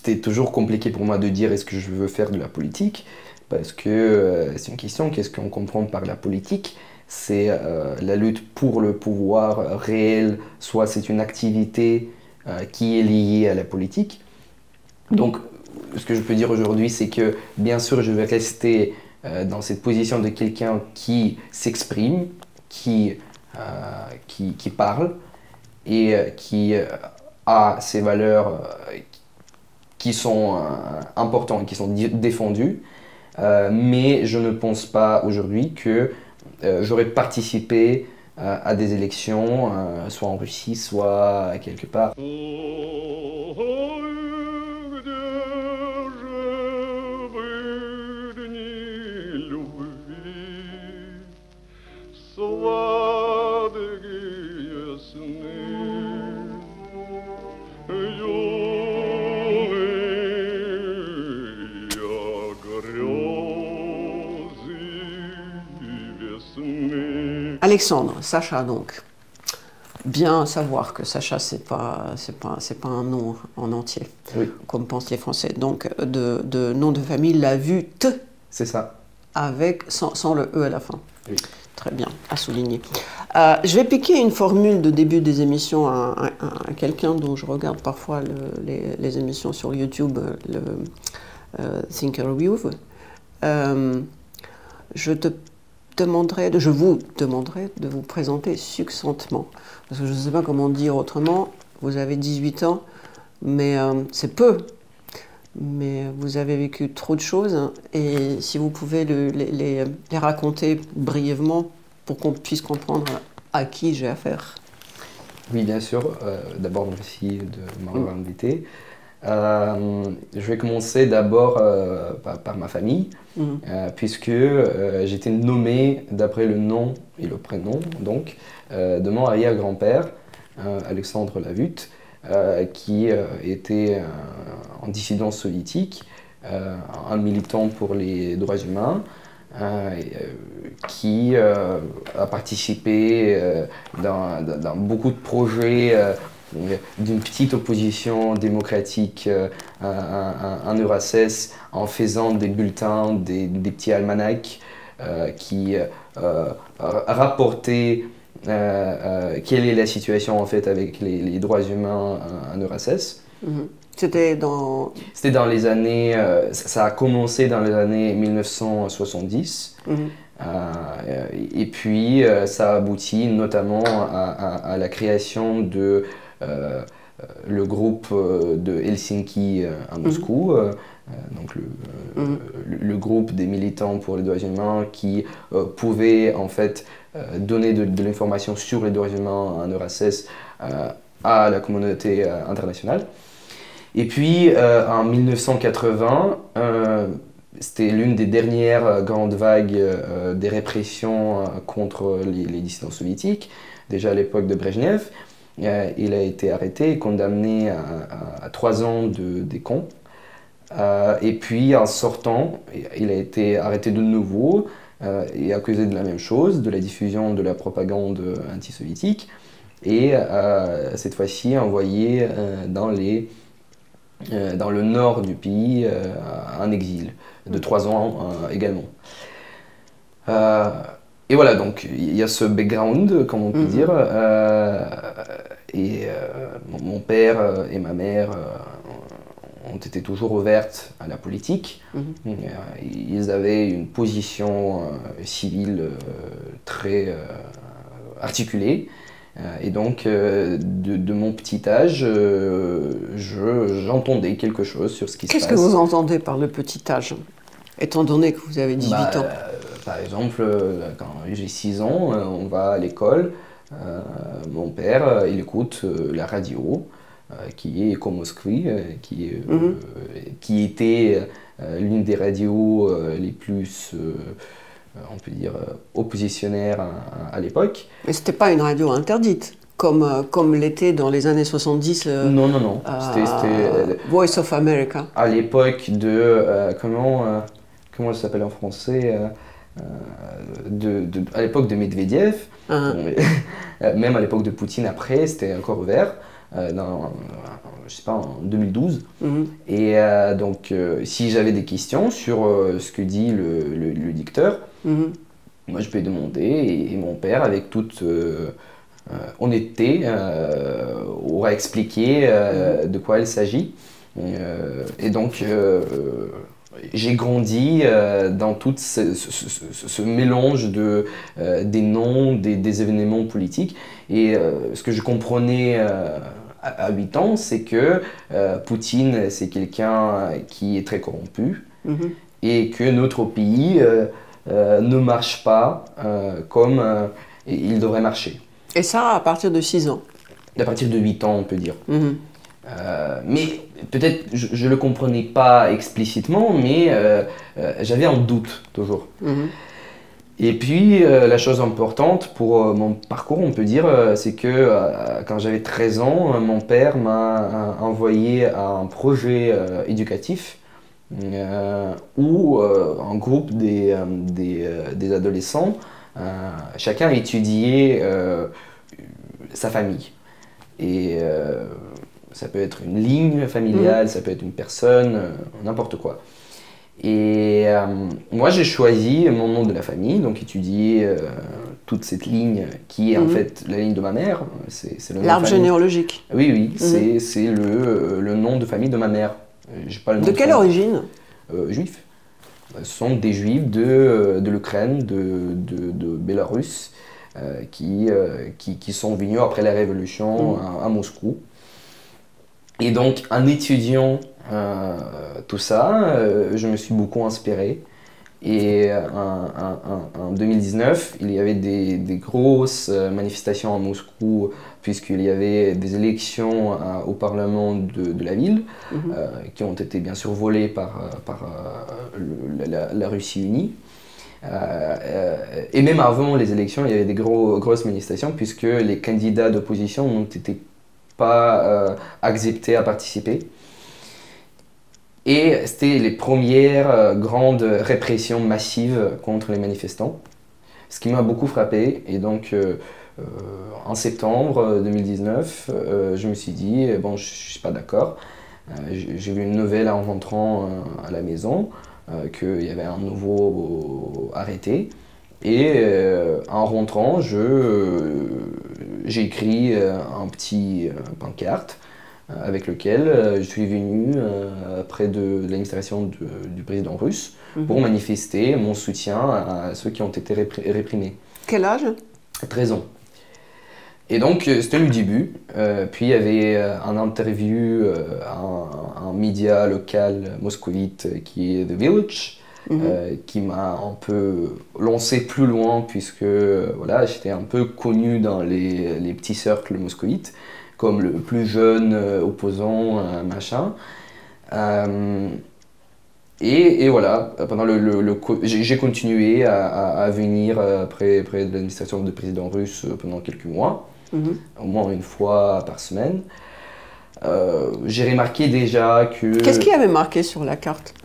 c'était toujours compliqué pour moi de dire est-ce que je veux faire de la politique, parce que c'est une question, qu'est-ce qu'on comprend par la politique? C'est la lutte pour le pouvoir réel, soit c'est une activité qui est liée à la politique. Donc, ce que je peux dire aujourd'hui, c'est que bien sûr, je vais rester dans cette position de quelqu'un qui s'exprime, qui parle et qui a ces valeurs qui sont importantes, qui sont défendues. Mais je ne pense pas aujourd'hui que j'aurais participé à des élections, soit en Russie, soit quelque part. Alexandre, Sacha donc. Bien savoir que Sacha, c'est pas un nom en entier, Oui. Comme pensent les Français. Donc, de nom de famille, Lavute. C'est ça. Sans le E à la fin. Oui. Très bien, à souligner. Je vais piquer une formule de début des émissions à quelqu'un dont je regarde parfois les émissions sur YouTube, le Thinker Review. Je vous demanderai de vous présenter succinctement. Parce que je ne sais pas comment dire autrement. Vous avez 18 ans, mais c'est peu. Mais vous avez vécu trop de choses. Et si vous pouvez les raconter brièvement pour qu'on puisse comprendre à qui j'ai affaire. Oui, bien sûr. D'abord, merci de m'avoir invité. Je vais commencer d'abord par ma famille, puisque j'étais nommé d'après le nom et le prénom donc, de mon arrière-grand-père, Alexandre Lavute, qui était en dissidence soviétique, un militant pour les droits humains, qui a participé dans beaucoup de projets d'une petite opposition démocratique en URSS, en faisant des bulletins, des petits almanachs qui rapportaient quelle est la situation en fait avec les droits humains en URSS. C'était dans les années, ça a commencé dans les années 1970. Et puis ça a abouti notamment à la création de le groupe de Helsinki à Moscou, donc le groupe des militants pour les droits humains qui pouvaient en fait donner de l'information sur les droits humains en URSS à la communauté internationale. Et puis en 1980, c'était l'une des dernières grandes vagues des répressions contre les dissidents soviétiques, déjà à l'époque de Brejnev. Il a été arrêté et condamné à 3 ans des camps. Et puis en sortant, il a été arrêté de nouveau et accusé de la même chose, de la diffusion de la propagande anti-soviétique. Et cette fois-ci envoyé dans le nord du pays en exil, de 3 ans également. Et voilà, donc il y a ce background, comme on peut dire, et mon père et ma mère ont été toujours ouvertes à la politique. Ils avaient une position civile très articulée. Et donc, de mon petit âge, j'entendais quelque chose sur ce qui se passe. Qu'est-ce que vous entendez par le petit âge, étant donné que vous avez 18 ans? Par exemple, quand j'ai 6 ans, on va à l'école. Mon père, il écoute la radio, qui est Eko Moskvy, qui était l'une des radios les plus... on peut dire, oppositionnaire à l'époque. Mais c'était pas une radio interdite, comme l'était dans les années 70. Non. C'était Voice of America. À l'époque de... comment ça s'appelle en français à l'époque de Medvedev, même à l'époque de Poutine après, c'était encore ouvert. je sais pas, en 2012. Mhm. Et donc, si j'avais des questions sur ce que dit le dicteur, Mhm. moi je peux demander et mon père, avec toute honnêteté, aura expliqué de quoi il s'agit. Et donc, j'ai grandi dans tout ce mélange des noms, des événements politiques. Et ce que je comprenais à 8 ans, c'est que Poutine, c'est quelqu'un qui est très corrompu Mhm. et que notre pays ne marche pas comme il devrait marcher. Et ça, à partir de 6 ans. À partir de 8 ans, on peut dire. Mhm. Mais peut-être je ne le comprenais pas explicitement, mais j'avais un doute toujours. Mhm. Et puis la chose importante pour mon parcours, on peut dire, c'est que quand j'avais 13 ans, mon père m'a envoyé à un projet éducatif où un groupe des adolescents, chacun étudiait sa famille. Et ça peut être une ligne familiale, ça peut être une personne, n'importe quoi. Et moi, j'ai choisi mon nom de la famille, donc étudier toute cette ligne qui est en fait la ligne de ma mère. C'est le nom de L'arbre famille. généalogique. Oui, oui, c'est le nom de famille de ma mère. J'ai pas le nom De quelle famille. origine? Juifs. Ce sont des juifs de l'Ukraine, de Bélarus, qui sont venus après la révolution à Moscou. Et donc, en étudiant tout ça, je me suis beaucoup inspiré. Et en 2019, il y avait des grosses manifestations à Moscou, puisqu'il y avait des élections au Parlement de la ville, qui ont été bien sûr volées par la Russie unie. Et même avant les élections, il y avait des grosses manifestations, puisque les candidats d'opposition n'ont été pas acceptés à participer. Et c'était les premières grandes répressions massives contre les manifestants, ce qui m'a beaucoup frappé. Et donc, en septembre 2019, je me suis dit, bon, je ne suis pas d'accord. J'ai vu une nouvelle en rentrant à la maison, qu'il y avait un nouveau arrêté. Et en rentrant, j'ai écrit un petit pancarte avec lequel je suis venu près de l'administration du président russe pour manifester mon soutien à ceux qui ont été réprimés. Quel âge? 13 ans. Et donc, c'était le début. Puis, il y avait un interview à un média local moscovite qui est The Village, qui m'a un peu lancé plus loin, puisque voilà, j'étais un peu connu dans les petits cercles moscovites, comme le plus jeune opposant, machin. Et voilà, pendant j'ai continué à venir près de l'administration du président russe pendant quelques mois, au moins une fois par semaine. J'ai remarqué déjà que... Qu'est-ce qui avait marqué sur la carte?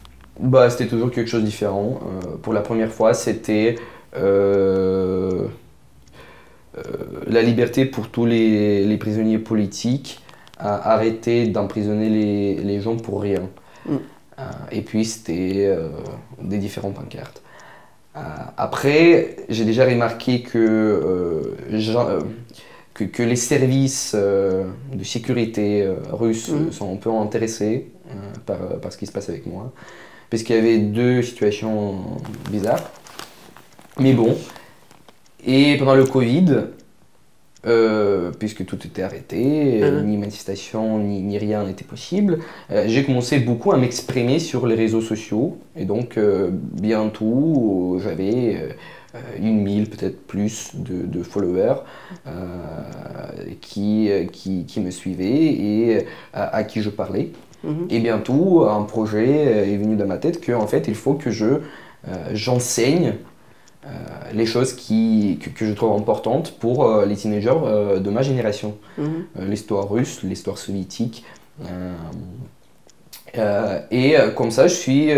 Bah, c'était toujours quelque chose de différent. Pour la première fois, c'était la liberté pour tous les prisonniers politiques à arrêter d'emprisonner les gens pour rien. Et puis c'était des différentes pancartes. Après, j'ai déjà remarqué que les services de sécurité russes sont un peu intéressés par ce qui se passe avec moi. Parce qu'il y avait deux situations bizarres. Mais bon. Et pendant le Covid, puisque tout était arrêté, ni manifestation, ni rien n'était possible, j'ai commencé beaucoup à m'exprimer sur les réseaux sociaux. Et donc, bientôt, j'avais 1000, peut-être plus de followers qui me suivaient et à qui je parlais. Et bientôt, un projet est venu dans ma tête qu'en fait, il faut que j'enseigne les choses que je trouve importantes pour les teenagers de ma génération. L'histoire russe, l'histoire soviétique. Et comme ça, je suis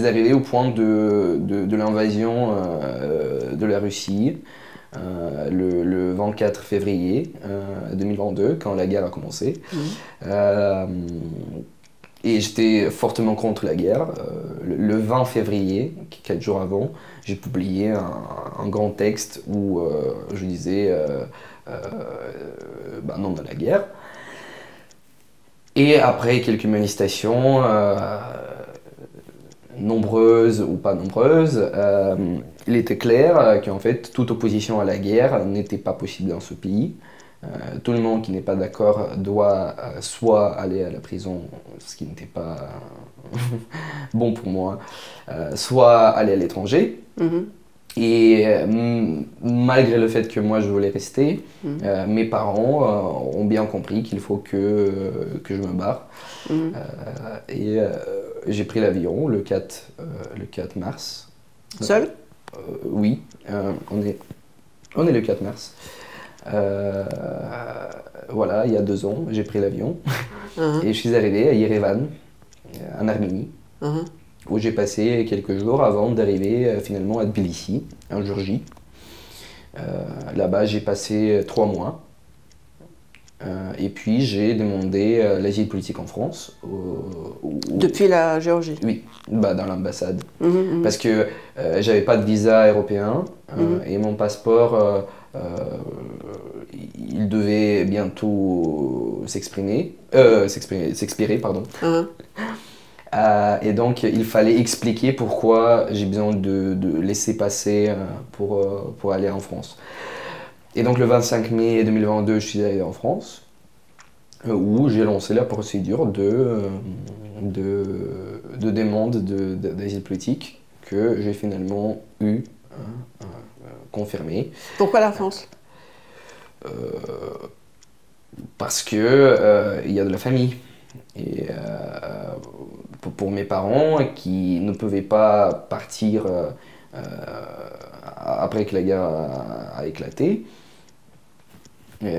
arrivé au point de l'invasion de la Russie, le 24 février 2022, quand la guerre a commencé. Et j'étais fortement contre la guerre. Le 20 février, 4 jours avant, j'ai publié un grand texte où je disais non à la guerre. Et après quelques manifestations, nombreuses ou pas nombreuses, il était clair qu'en fait toute opposition à la guerre n'était pas possible dans ce pays. Tout le monde qui n'est pas d'accord doit soit aller à la prison, ce qui n'était pas bon pour moi, soit aller à l'étranger. Et malgré le fait que moi je voulais rester, mes parents ont bien compris qu'il faut que je me barre. Et j'ai pris l'avion le 4 mars. Seul? Oui, on est le 4 mars. Voilà, il y a 2 ans, j'ai pris l'avion et je suis arrivé à Yerevan, en Arménie, où j'ai passé quelques jours avant d'arriver finalement à Tbilissi, en Géorgie. Là-bas, j'ai passé 3 mois. Et puis, j'ai demandé l'asile politique en France. Depuis la Géorgie? Oui, dans l'ambassade. Parce que j'avais pas de visa européen et mon passeport, il devait bientôt s'expirer, pardon. Et donc, il fallait expliquer pourquoi j'ai besoin de laisser passer pour aller en France. Et donc, le 25 mai 2022, je suis allé en France, où j'ai lancé la procédure de demande d'asile politique que j'ai finalement eu confirmée. Pourquoi la France? Parce que il y a de la famille. Et pour mes parents qui ne pouvaient pas partir après que la guerre a éclaté,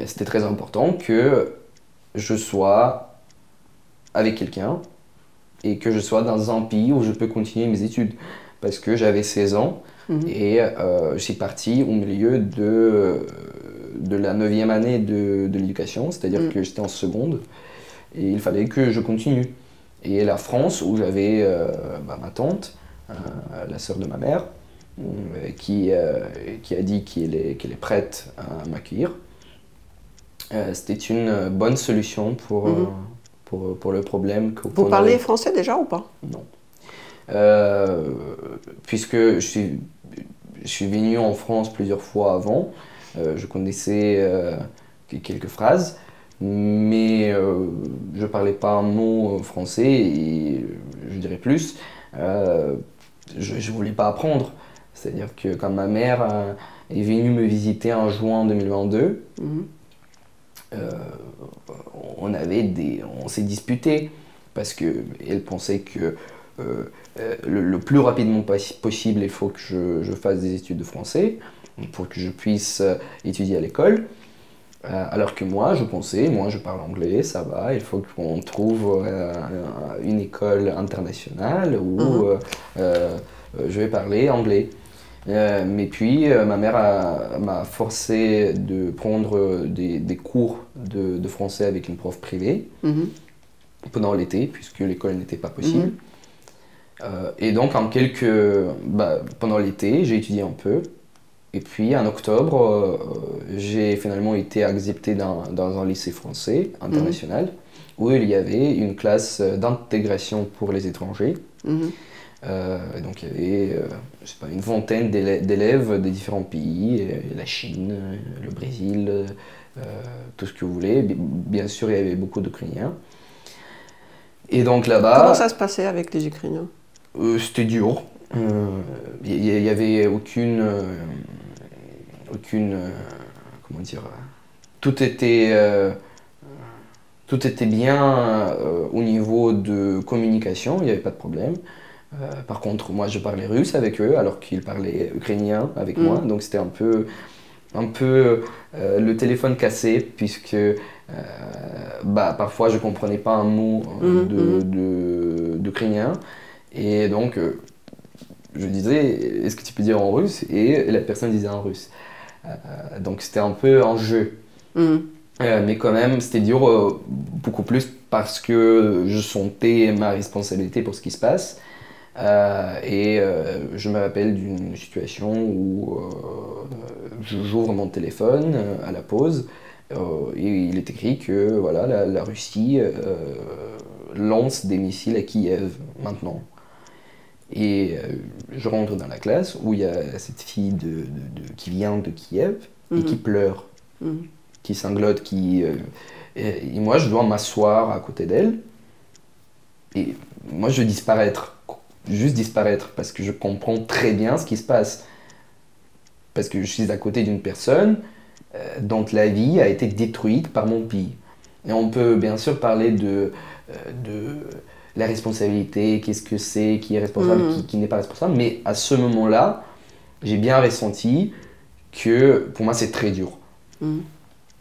c'était très important que je sois avec quelqu'un et que je sois dans un pays où je peux continuer mes études. Parce que j'avais 16 ans et je suis parti au milieu de la 9e année de l'éducation, c'est-à-dire que j'étais en seconde. Et il fallait que je continue. Et la France, où j'avais ma tante, la sœur de ma mère, qui a dit qu'elle est prête à m'accueillir, c'était une bonne solution pour le problème. Vous parlez français déjà ou pas? Non. Puisque je suis venu en France plusieurs fois avant, je connaissais quelques phrases. Mais je parlais pas un mot français et je dirais plus, je voulais pas apprendre. C'est-à-dire que quand ma mère est venue me visiter en juin 2022, on s'est disputé parce qu'elle pensait que le plus rapidement possible, il faut que je fasse des études de français pour que je puisse étudier à l'école. Alors que moi, je parle anglais, ça va, il faut qu'on trouve une école internationale où je vais parler anglais. Mais puis, ma mère m'a forcé de prendre des cours de français avec une prof privée pendant l'été, puisque l'école n'était pas possible. Et donc, pendant l'été, j'ai étudié un peu. Et puis en octobre, j'ai finalement été accepté dans un lycée français international où il y avait une classe d'intégration pour les étrangers. Donc il y avait je sais pas, une vingtaine d'élèves des différents pays, la Chine, le Brésil, tout ce que vous voulez. Bien sûr, il y avait beaucoup d'Ukrainiens. Et donc là-bas... Comment ça se passait avec les Ukrainiens? C'était dur. Il n'y avait aucune comment dire, tout était bien au niveau de communication, il n'y avait pas de problème. Par contre, moi je parlais russe avec eux alors qu'ils parlaient ukrainien avec moi, donc c'était un peu le téléphone cassé puisque parfois je comprenais pas un mot d'ukrainien et donc je disais est-ce que tu peux dire en russe, et la personne disait en russe. Donc c'était un peu un jeu. Mais quand même, c'était dur beaucoup plus parce que je sentais ma responsabilité pour ce qui se passe. Je me rappelle d'une situation où j'ouvre mon téléphone à la pause et il est écrit que voilà, la Russie lance des missiles à Kiev maintenant. Et je rentre dans la classe où il y a cette fille qui vient de Kiev et qui pleure, qui sanglote, et moi je dois m'asseoir à côté d'elle. Et moi je veux disparaître, juste disparaître, parce que je comprends très bien ce qui se passe. Parce que je suis à côté d'une personne dont la vie a été détruite par mon pays. Et on peut bien sûr parler de la responsabilité, qu'est-ce que c'est, qui est responsable, qui n'est pas responsable, mais à ce moment-là, j'ai bien ressenti que pour moi c'est très dur.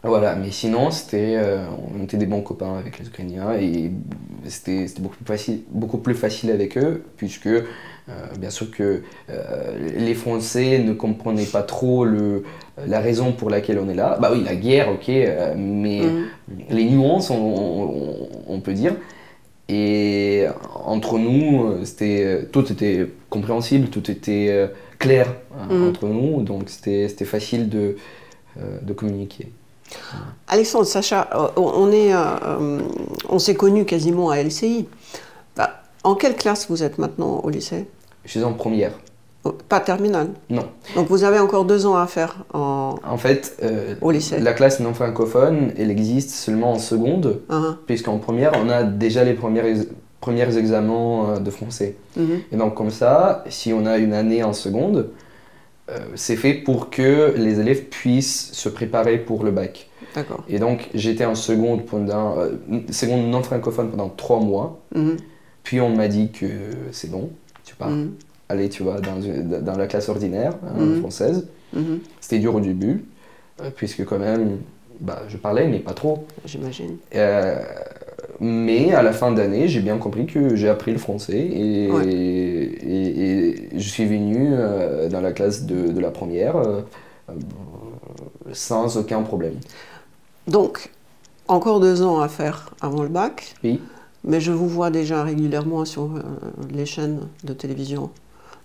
Voilà, mais sinon on était des bons copains avec les Ukrainiens et c'était beaucoup plus facile avec eux, puisque bien sûr que les Français ne comprenaient pas trop la raison pour laquelle on est là. Bah oui, la guerre, ok, mais les nuances, on peut dire. Et entre nous, tout était compréhensible, tout était clair entre nous, donc c'était facile de communiquer. Alexandre, Sacha, on s'est connus quasiment à LCI. Bah, en quelle classe vous êtes maintenant au lycée? Je suis en première. Pas terminale? Non. Donc vous avez encore 2 ans à faire en fait, au lycée. La classe non francophone, elle existe seulement en seconde, puisqu'en première, on a déjà les premiers examens de français. Et donc comme ça, si on a une année en seconde, c'est fait pour que les élèves puissent se préparer pour le bac. D'accord. Et donc j'étais en seconde seconde non francophone pendant 3 mois. Puis on m'a dit que c'est bon, tu pars. Allez, tu vas dans la classe ordinaire française. C'était dur au début, puisque quand même, je parlais, mais pas trop. J'imagine. Mais à la fin d'année, j'ai bien compris que j'ai appris le français et je suis venu dans la classe de la première sans aucun problème. Donc, encore 2 ans à faire avant le bac. Oui. Mais je vous vois déjà régulièrement sur les chaînes de télévision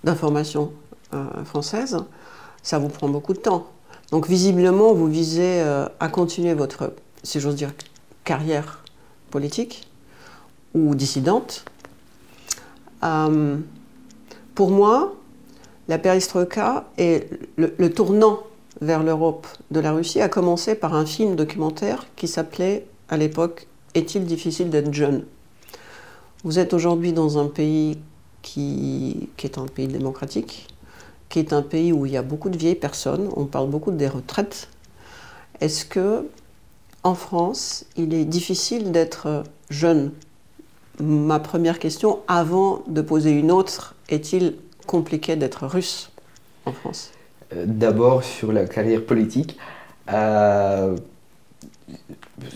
d'information françaises. Ça vous prend beaucoup de temps. Donc visiblement, vous visez à continuer votre, si j'ose dire, carrière politique ou dissidente. Pour moi, la perestroïka et le tournant vers l'Europe de la Russie a commencé par un film documentaire qui s'appelait à l'époque « Est-il difficile d'être jeune ?» Vous êtes aujourd'hui dans un pays qui est un pays démocratique, qui est un pays où il y a beaucoup de vieilles personnes, on parle beaucoup des retraites. Est-ce que en France, il est difficile d'être jeune? Ma première question, avant de poser une autre, est-il compliqué d'être russe en France? D'abord, sur la carrière politique,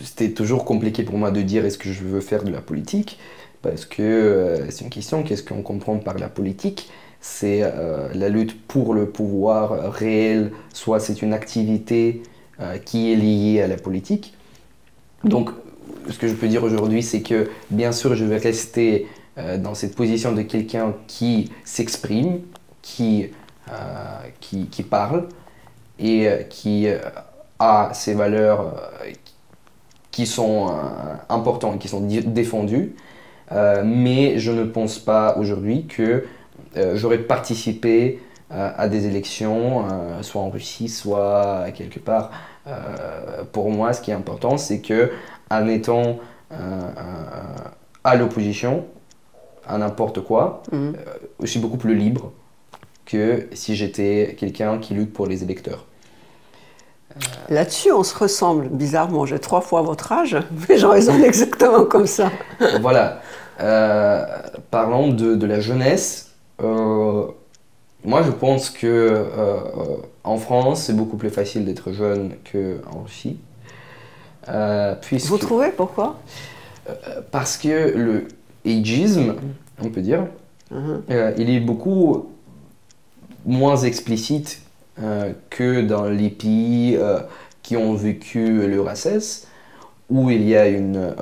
c'était toujours compliqué pour moi de dire est-ce que je veux faire de la politique, parce que c'est une question, qu'est-ce qu'on comprend par la politique? C'est la lutte pour le pouvoir réel, soit c'est une activité qui est liée à la politique. Donc, ce que je peux dire aujourd'hui, c'est que bien sûr, je vais rester dans cette position de quelqu'un qui s'exprime, qui parle et qui a ces valeurs qui sont importantes, qui sont défendues. Mais je ne pense pas aujourd'hui que j'aurais participé à des élections, soit en Russie, soit quelque part. Pour moi, ce qui est important, c'est que en étant à l'opposition, à n'importe quoi, je suis beaucoup plus libre que si j'étais quelqu'un qui lutte pour les électeurs. Là-dessus, on se ressemble, bizarrement. J'ai 3 fois votre âge, mais j'en raisonne exactement comme ça. Voilà. Parlons de la jeunesse. Moi, je pense que en France, c'est beaucoup plus facile d'être jeune qu'en Russie. Vous trouvez pourquoi? Parce que le ageisme, on peut dire, il est beaucoup moins explicite que dans les pays qui ont vécu l'URSS, où il y a une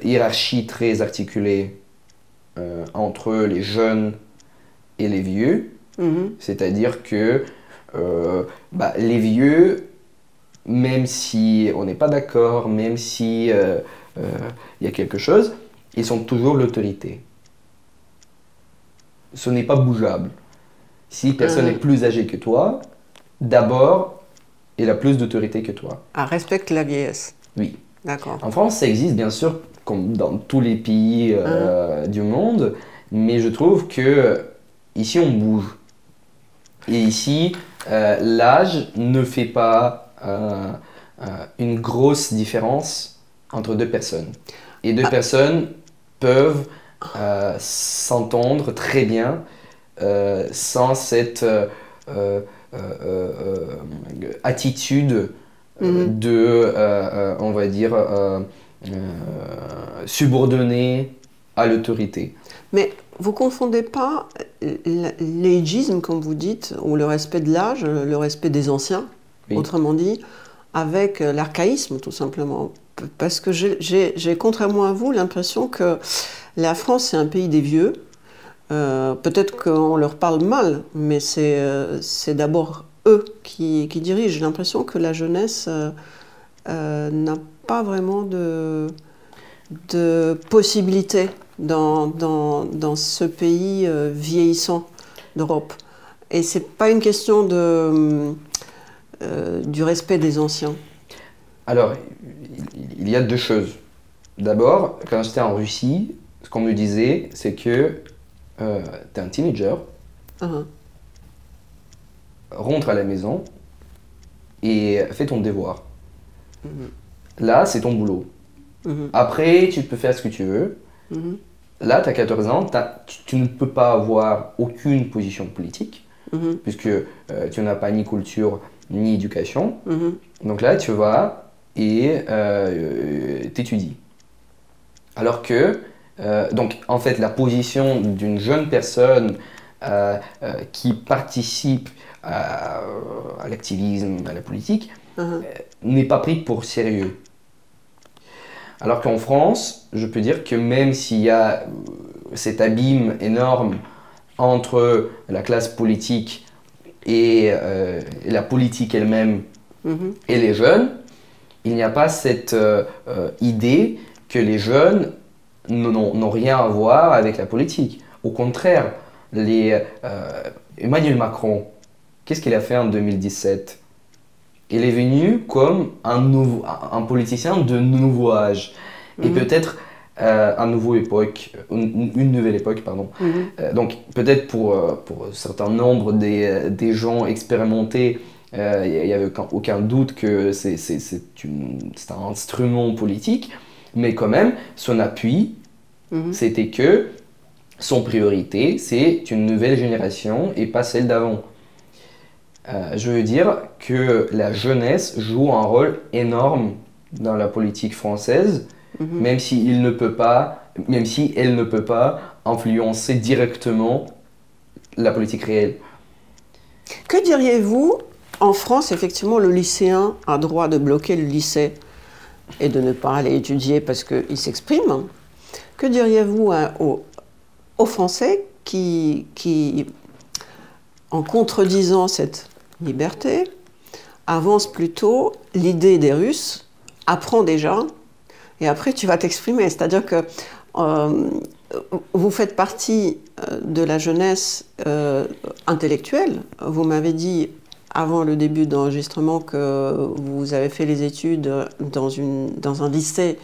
hiérarchie très articulée entre les jeunes et les vieux. C'est-à-dire que les vieux, même si on n'est pas d'accord, même si il y a quelque chose, ils sont toujours l'autorité. Ce n'est pas bougeable. Si personne est plus âgé que toi, d'abord, il a plus d'autorité que toi. Ah, respecte la vieillesse. Oui. D'accord. En France, ça existe bien sûr, comme dans tous les pays du monde, mais je trouve que ici on bouge. Et ici, l'âge ne fait pas une grosse différence entre deux personnes. Et deux personnes peuvent s'entendre très bien sans cette attitude on va dire, subordonnée à l'autorité. Mais vous ne confondez pas l'ageisme, comme vous dites, ou le respect de l'âge, le respect des anciens, oui. Autrement dit, avec l'archaïsme, tout simplement. Parce que j'ai, contrairement à vous, l'impression que la France, c'est un pays des vieux. Peut-être qu'on leur parle mal, mais c'est d'abord eux qui dirigent. J'ai l'impression que la jeunesse n'a pas vraiment de possibilité dans ce pays vieillissant d'Europe. Et ce n'est pas une question du respect des anciens. Alors, il y a deux choses. D'abord, quand j'étais en Russie, ce qu'on me disait, c'est que tu es un teenager, rentre à la maison et fais ton devoir. Là, c'est ton boulot. Après, tu peux faire ce que tu veux. Là, tu as 14 ans, tu ne peux pas avoir aucune position politique, puisque tu n'as pas ni culture ni éducation. Donc là, tu vas et t'étudies. Alors que, donc en fait, la position d'une jeune personne qui participe à l'activisme, à la politique, n'est pas prise pour sérieux. Alors qu'en France, je peux dire que même s'il y a cet abîme énorme entre la classe politique et la politique elle-même et les jeunes, il n'y a pas cette idée que les jeunes n'ont rien à voir avec la politique. Au contraire, Emmanuel Macron, qu'est-ce qu'il a fait en 2017 ? Il est venu comme un politicien de nouveau âge. Et peut-être une nouvelle époque, pardon. Donc peut-être pour un certain nombre des gens expérimentés, il n'y avait aucun doute que c'est un instrument politique, mais quand même, son appui, c'était que son priorité, c'est une nouvelle génération et pas celle d'avant. Je veux dire que la jeunesse joue un rôle énorme dans la politique française, même si elle ne peut pas influencer directement la politique réelle. Que diriez-vous, en France, effectivement, le lycéen a droit de bloquer le lycée et de ne pas aller étudier parce qu'il s'exprime. Que diriez-vous aux Français qui, en contredisant cette liberté, avance plutôt l'idée des Russes, apprends déjà, et après tu vas t'exprimer. C'est-à-dire que vous faites partie de la jeunesse intellectuelle. Vous m'avez dit avant le début d'enregistrement que vous avez fait les études dans un lycée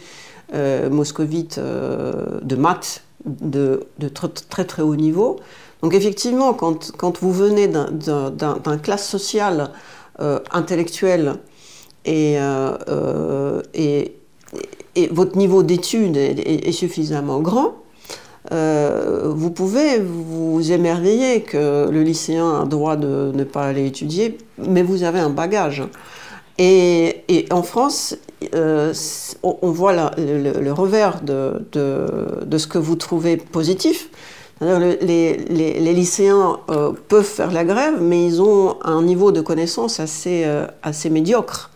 moscovite de maths de très très haut niveau. Donc effectivement, quand vous venez d'un classe sociale intellectuelle et votre niveau d'études est suffisamment grand, vous pouvez vous émerveiller que le lycéen a droit de ne pas aller étudier, mais vous avez un bagage. Et en France, on voit le revers de ce que vous trouvez positif, Les lycéens peuvent faire la grève, mais ils ont un niveau de connaissance assez médiocre.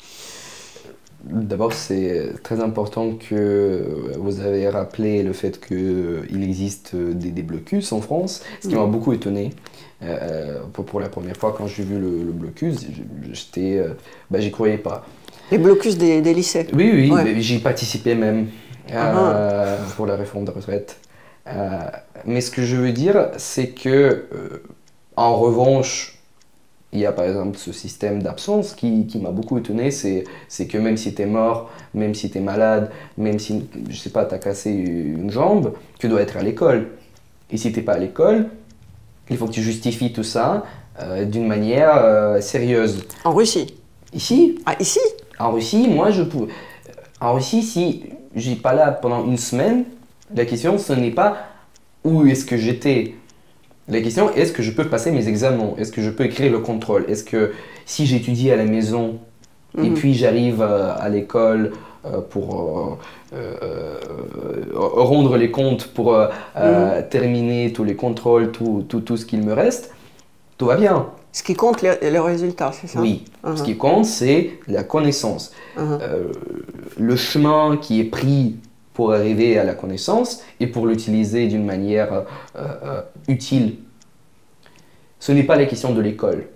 D'abord, c'est très important que vous avez rappelé le fait qu'il existe des blocus en France, ce qui m'a beaucoup étonné. Pour la première fois, quand j'ai vu le blocus, j'y croyais pas. Les blocus des lycées? Oui, ouais. J'y participais même pour la réforme de retraite. Mais ce que je veux dire, c'est que, en revanche, il y a par exemple ce système d'absence qui m'a beaucoup étonné, c'est que même si tu es mort, même si tu es malade, même si, je sais pas, tu as cassé une jambe, tu dois être à l'école. Et si tu n'es pas à l'école, il faut que tu justifies tout ça d'une manière sérieuse. En Russie? Ici? Ah, ici? En Russie, moi je pouvais. En Russie, si je n'ai pas là pendant une semaine, la question ce n'est pas où est-ce que j'étais. La question est-ce que je peux passer mes examens? Est-ce que je peux écrire le contrôle? Est-ce que si j'étudie à la maison et puis j'arrive à l'école pour rendre les comptes, pour terminer tous les contrôles, tout ce qu'il me reste, tout va bien. Ce qui compte, les résultats, c'est ça? Oui, ce qui compte, c'est la connaissance. Le chemin qui est pris pour arriver à la connaissance et pour l'utiliser d'une manière utile. Ce n'est pas la question de l'école,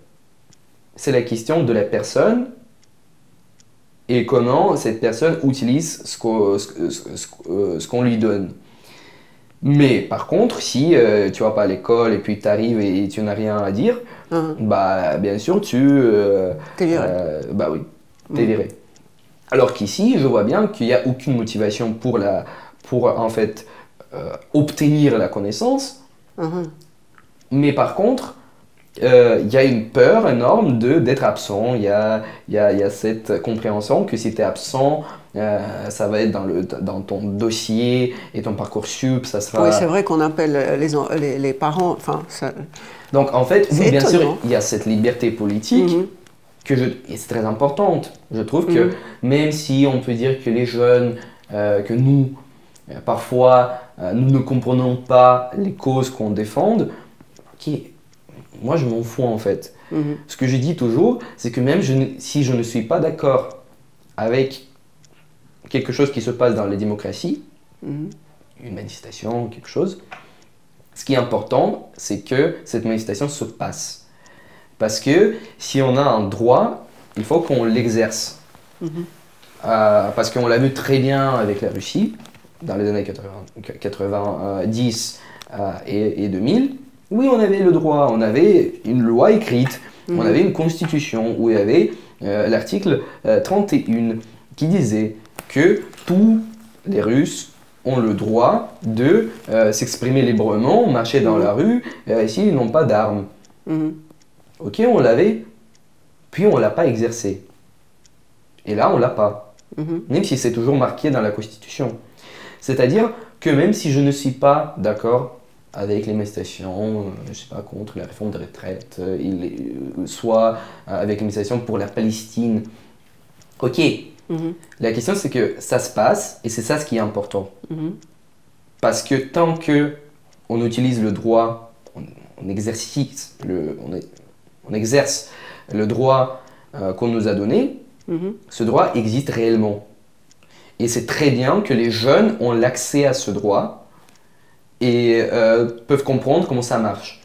c'est la question de la personne et comment cette personne utilise ce qu'on lui donne. Mais par contre, si tu vas pas à l'école et puis tu arrives et tu n'as rien à dire, bah bien sûr t'es viré. Bah oui, t'es viré. Alors qu'ici, je vois bien qu'il n'y a aucune motivation pour en fait obtenir la connaissance. Mais par contre, il y a une peur énorme d'être absent. Il y a cette compréhension que si tu es absent, ça va être dans ton dossier et ton Parcoursup, ça sera... Oui, c'est vrai qu'on appelle les parents... Enfin, ça... Donc en fait, oui, bien étonnant. sûr, il y a cette liberté politique et c'est très importante. Je trouve que même si on peut dire que les jeunes, que nous, parfois, nous ne comprenons pas les causes qu'on défend, moi je m'en fous en fait. Ce que je dis toujours, c'est que même si je ne suis pas d'accord avec quelque chose qui se passe dans les démocraties, une manifestation, quelque chose, ce qui est important, c'est que cette manifestation se passe. Parce que si on a un droit, il faut qu'on l'exerce. Parce qu'on l'a vu très bien avec la Russie, dans les années 90 et 2000. Oui, on avait le droit, on avait une loi écrite, on avait une constitution où il y avait l'article 31 qui disait que tous les Russes ont le droit de s'exprimer librement, marcher dans la rue, s'ils n'ont pas d'armes. Ok, on l'avait, puis on ne l'a pas exercé. Et là, on ne l'a pas. Même si c'est toujours marqué dans la Constitution. C'est-à-dire que même si je ne suis pas d'accord avec les manifestations, je ne sais pas, contre la réforme des retraites, soit avec les manifestations pour la Palestine, ok. La question, c'est que ça se passe, et c'est ça ce qui est important. Parce que tant qu'on utilise le droit, on exerce le droit qu'on nous a donné, ce droit existe réellement. Et c'est très bien que les jeunes ont l'accès à ce droit et peuvent comprendre comment ça marche.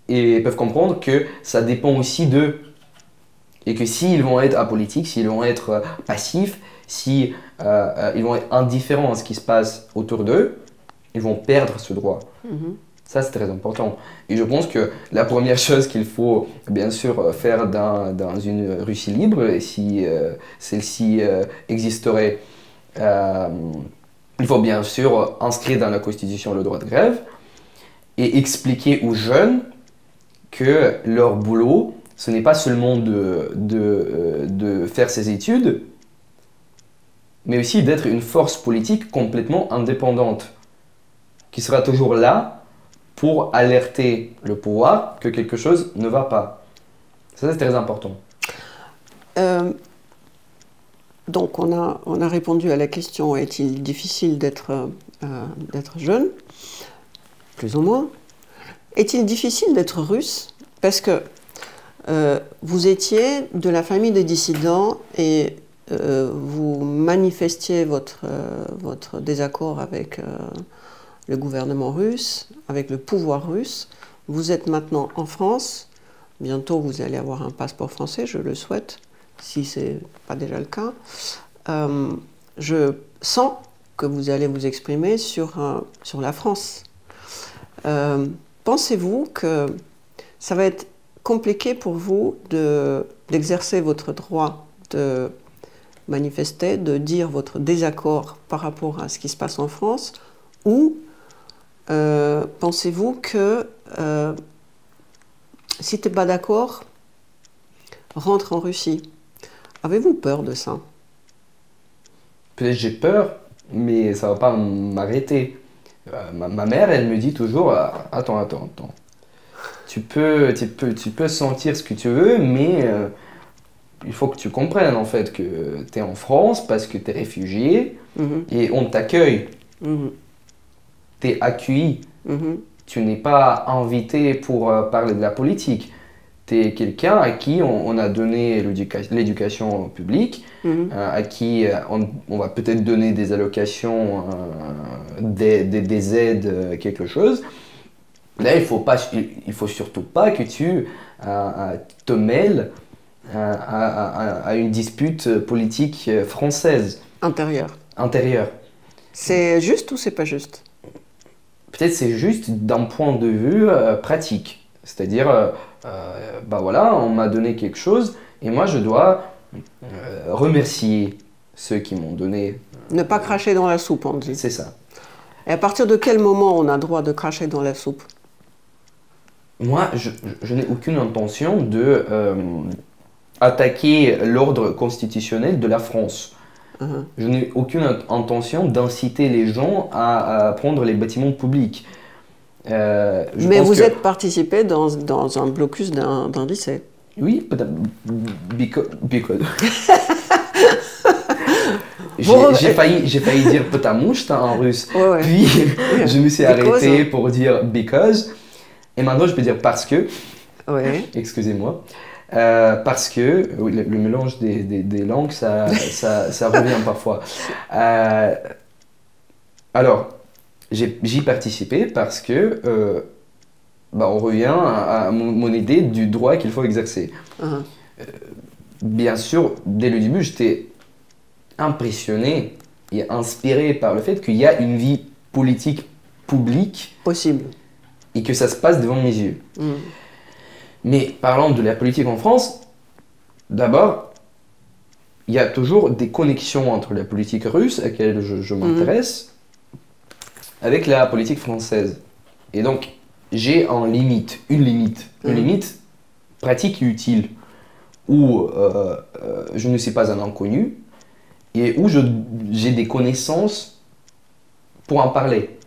Et peuvent comprendre que ça dépend aussi d'eux. Et que s'ils vont être apolitiques, s'ils vont être passifs, si ils vont être indifférents à ce qui se passe autour d'eux, ils vont perdre ce droit. Ça, c'est très important. Et je pense que la première chose qu'il faut, bien sûr, faire dans une Russie libre, et si celle-ci existerait, il faut bien sûr inscrire dans la Constitution le droit de grève et expliquer aux jeunes que leur boulot, ce n'est pas seulement de faire ses études, mais aussi d'être une force politique complètement indépendante, qui sera toujours là pour alerter le pouvoir que quelque chose ne va pas. Ça, c'est très important. Donc, on a répondu à la question, est-il difficile d'être jeune? plus ou moins. Est-il difficile d'être russe? Parce que vous étiez de la famille des dissidents et vous manifestiez votre désaccord avec le gouvernement russe, avec le pouvoir russe. Vous êtes maintenant en France. Bientôt, vous allez avoir un passeport français, je le souhaite, si ce n'est pas déjà le cas. Je sens que vous allez vous exprimer sur la France. Pensez-vous que ça va être compliqué pour vous d'exercer votre droit de manifester, de dire votre désaccord par rapport à ce qui se passe en France, ou pensez-vous que si tu n'es pas d'accord, rentre en Russie? Avez-vous peur de ça? Peut-être j'ai peur, mais ça ne va pas m'arrêter. Ma mère, elle me dit toujours, attends. Tu peux sentir ce que tu veux, mais il faut que tu comprennes en fait que tu es en France parce que tu es réfugié et on t'accueille. Tu es accueilli. Tu n'es pas invité pour parler de la politique. Tu es quelqu'un à qui on a donné l'éducation publique, à qui on va peut-être donner des allocations, des aides, quelque chose. Là, il faut surtout pas que tu te mêles à une dispute politique française. Intérieure. C'est juste ou c'est pas juste? Peut-être c'est juste d'un point de vue pratique. C'est-à-dire, bah voilà, on m'a donné quelque chose et moi je dois remercier ceux qui m'ont donné. Ne pas cracher dans la soupe, on dit. C'est ça. Et à partir de quel moment on a le droit de cracher dans la soupe? Moi, je n'ai aucune intention de attaquer l'ordre constitutionnel de la France. Je n'ai aucune intention d'inciter les gens à prendre les bâtiments publics. Mais vous êtes participé dans un blocus d'un lycée. Oui, peut-être. Because. J'ai failli dire «потому что» en russe. Ouais. Puis, je me suis arrêté pour dire «because». Et maintenant, je peux dire «parce que». Ouais. Excusez-moi. Parce que oui, le mélange des langues, ça revient parfois. Alors, j'y participé parce que on revient à mon idée du droit qu'il faut exercer. Bien sûr, dès le début, j'étais impressionné et inspiré par le fait qu'il y a une vie politique publique possible et que ça se passe devant mes yeux. Mais parlant de la politique en France, d'abord, il y a toujours des connexions entre la politique russe, à laquelle je m'intéresse, avec la politique française. Et donc, j'ai une limite pratique et utile, où je ne suis pas un inconnu, et où j'ai des connaissances pour en parler.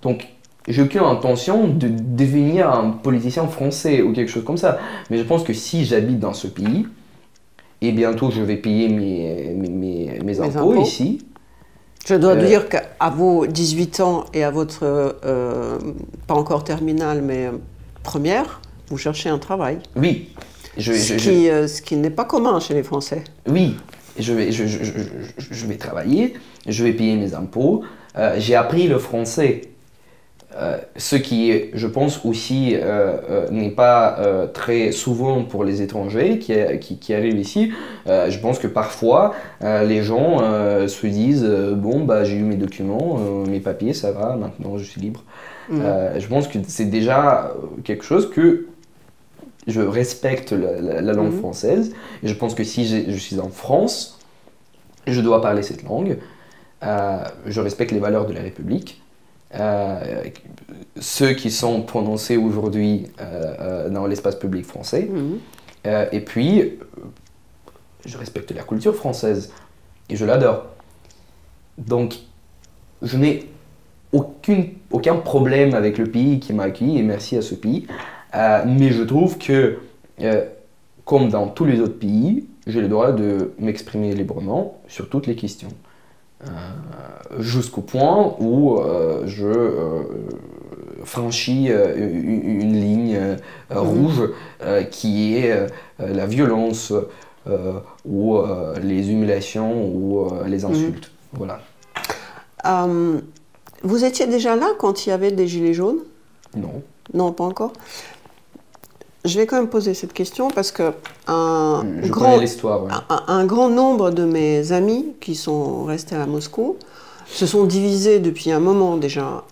Donc, j'ai aucune intention de devenir un politicien français ou quelque chose comme ça. Mais je pense que si j'habite dans ce pays, et bientôt je vais payer mes impôts ici. Je dois dire qu'à vos 18 ans et à votre, pas encore terminale, mais première, vous cherchez un travail. Oui. Ce qui n'est pas commun chez les Français. Oui. Je vais travailler, je vais payer mes impôts. J'ai appris le français. Ce qui, je pense aussi, n'est pas très souvent pour les étrangers qui arrivent ici. Je pense que parfois, les gens se disent bon, bah, j'ai eu mes documents, mes papiers, ça va, maintenant je suis libre. Je pense que c'est déjà quelque chose que je respecte la langue française. Et je pense que si je suis en France, je dois parler cette langue. Je respecte les valeurs de la République. Ceux qui sont prononcés aujourd'hui dans l'espace public français. Et puis, je respecte la culture française et je l'adore. Donc, je n'ai aucun problème avec le pays qui m'a accueilli et merci à ce pays. Mais je trouve que, comme dans tous les autres pays, j'ai le droit de m'exprimer librement sur toutes les questions. Jusqu'au point où franchi une ligne rouge qui est la violence ou les humiliations ou les insultes. Voilà. Vous étiez déjà là quand il y avait des gilets jaunes? Non. Non, pas encore. Je vais quand même poser cette question parce que Je connais l'histoire. Ouais. Un grand nombre de mes amis qui sont restés à Moscou se sont divisés depuis un moment déjà.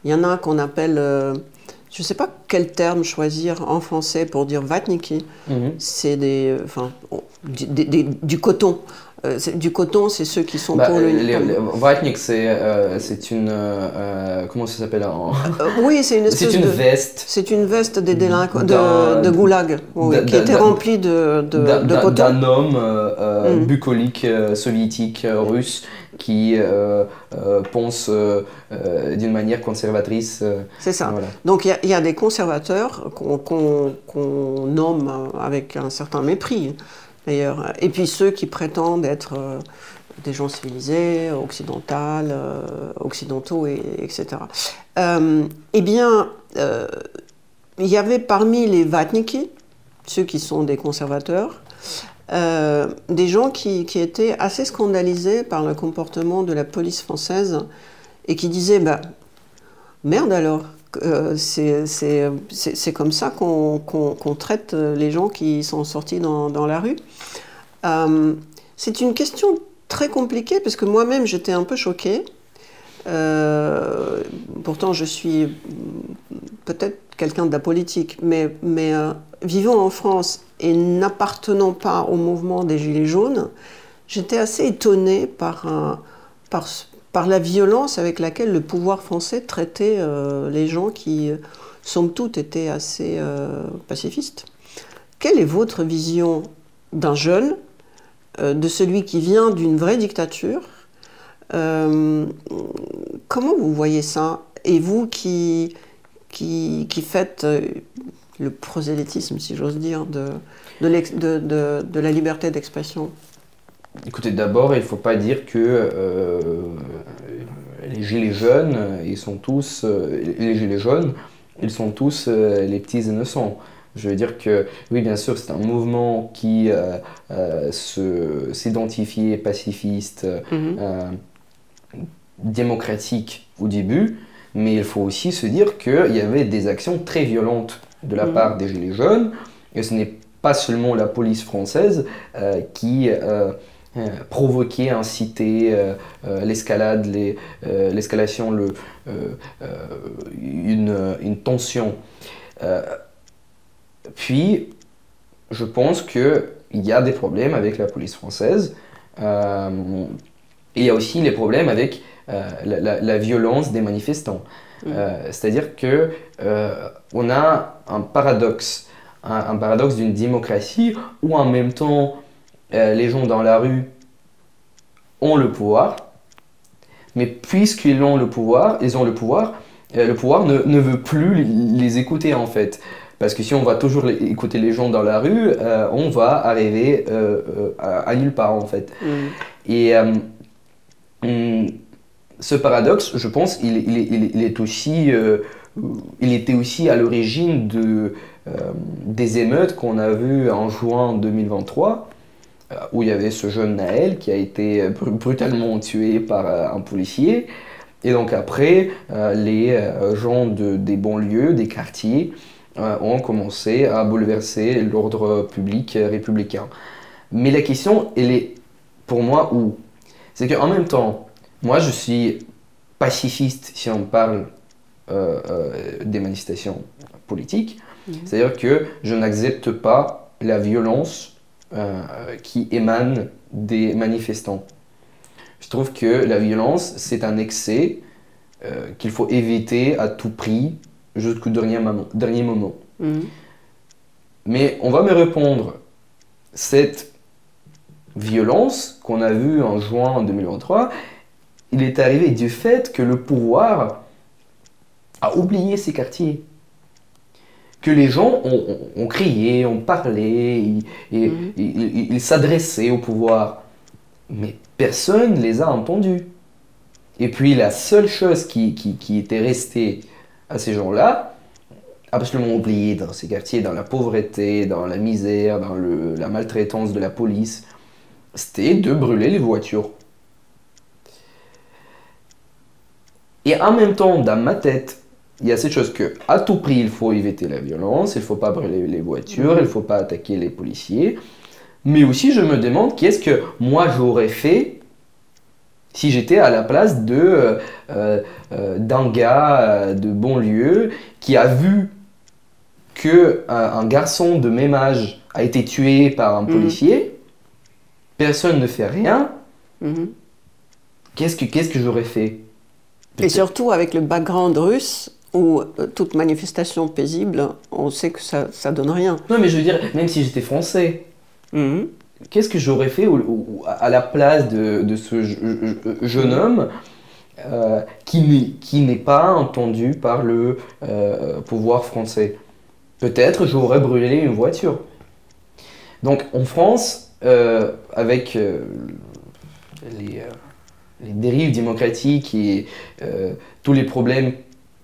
Il y en a un qu'on appelle, je ne sais pas quel terme choisir en français pour dire vatniki. C'est du coton. Du coton, c'est ceux qui sont pour le vatnik, c'est une comment ça s'appelle oui, c'est une espèce de veste. C'est une veste des délinquants de goulag, qui était remplie de coton. D'un homme bucolique soviétique russe qui pense d'une manière conservatrice. C'est ça. Voilà. Donc il y a des conservateurs qu'on nomme avec un certain mépris. D'ailleurs. Et puis ceux qui prétendent être des gens civilisés, occidentaux, etc. Eh bien, il y avait parmi les vatniki, ceux qui sont des conservateurs, des gens qui étaient assez scandalisés par le comportement de la police française et qui disaient bah, « Merde alors !» c'est comme ça qu'on traite les gens qui sont sortis dans la rue. C'est une question très compliquée parce que moi-même j'étais un peu choquée. Pourtant je suis peut-être quelqu'un d'apolitique, mais vivant en France et n'appartenant pas au mouvement des Gilets jaunes, j'étais assez étonnée par la violence avec laquelle le pouvoir français traitait les gens qui, somme toute, étaient assez pacifistes. Quelle est votre vision d'un jeune, de celui qui vient d'une vraie dictature? Comment vous voyez ça? Et vous qui faites le prosélytisme, si j'ose dire, de la liberté d'expression? Écoutez, d'abord, il ne faut pas dire que les gilets jaunes, ils sont tous les petits innocents. Je veux dire que, oui, bien sûr, c'est un mouvement qui s'identifiait pacifiste, démocratique au début, mais il faut aussi se dire qu'il y avait des actions très violentes de la part des gilets jaunes, et ce n'est pas seulement la police française qui provoquer, inciter l'escalade, l'escalation, une tension. Puis, je pense qu'il y a des problèmes avec la police française. Et il y a aussi les problèmes avec la violence des manifestants. C'est-à-dire qu'on a un paradoxe d'une démocratie où en même temps, les gens dans la rue ont le pouvoir, mais puisqu'ils ont le pouvoir, le pouvoir ne veut plus les écouter en fait. Parce que si on va toujours écouter les gens dans la rue, on va arriver à nulle part en fait. Et ce paradoxe, je pense, il était aussi à l'origine des émeutes qu'on a vues en juin 2023. Où il y avait ce jeune Naël qui a été brutalement tué par un policier. Et donc après, les gens des banlieues, des quartiers, ont commencé à bouleverser l'ordre public républicain. Mais la question, elle est pour moi où? C'est qu'en même temps, moi je suis pacifiste si on parle des manifestations politiques. C'est-à-dire que je n'accepte pas la violence qui émane des manifestants. Je trouve que la violence, c'est un excès qu'il faut éviter à tout prix jusqu'au dernier moment. Mais on va me répondre, cette violence qu'on a vue en juin 2023, il est arrivé du fait que le pouvoir a oublié ces quartiers. Que les gens ont crié, ont parlé, ils s'adressaient au pouvoir. Mais personne ne les a entendus. Et puis la seule chose qui était restée à ces gens-là, absolument oubliés dans ces quartiers, dans la pauvreté, dans la misère, dans la maltraitance de la police, c'était de brûler les voitures. Et en même temps, dans ma tête, il y a cette chose que, à tout prix, il faut éviter la violence, il ne faut pas brûler les voitures, il ne faut pas attaquer les policiers. Mais aussi, je me demande qu'est-ce que moi j'aurais fait si j'étais à la place d'un gars de banlieue qui a vu qu'un garçon de même âge a été tué par un policier, personne ne fait rien. Qu'est-ce que j'aurais fait? Et surtout avec le background russe, où toute manifestation paisible, on sait que ça donne rien. Non, mais je veux dire, même si j'étais français, qu'est-ce que j'aurais fait à la place de ce jeune homme qui n'est pas entendu par le pouvoir français? Peut-être j'aurais brûlé une voiture. Donc en France, avec les dérives démocratiques et tous les problèmes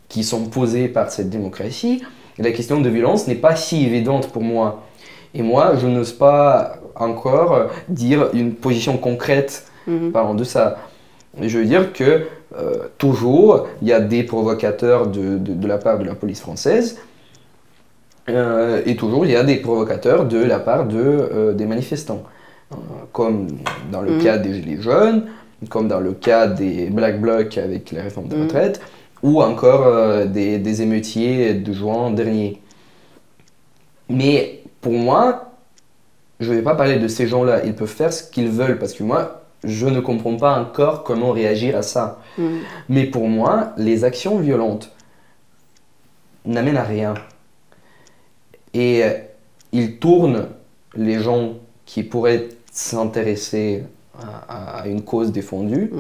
qui sont posés par cette démocratie, la question de violence n'est pas si évidente pour moi. Et moi, je n'ose pas encore dire une position concrète parlant de ça. Je veux dire que toujours, il y a des provocateurs de la part de la police française, et toujours, il y a des provocateurs de la part des manifestants. Comme dans le cas des Gilets jaunes, comme dans le cas des Black Blocs avec la réforme des retraites, ou encore des émeutiers de juin dernier. Mais pour moi, je ne vais pas parler de ces gens-là. Ils peuvent faire ce qu'ils veulent, parce que moi, je ne comprends pas encore comment réagir à ça. Mais pour moi, les actions violentes n'amènent à rien. Et ils tournent les gens qui pourraient s'intéresser à une cause défendue,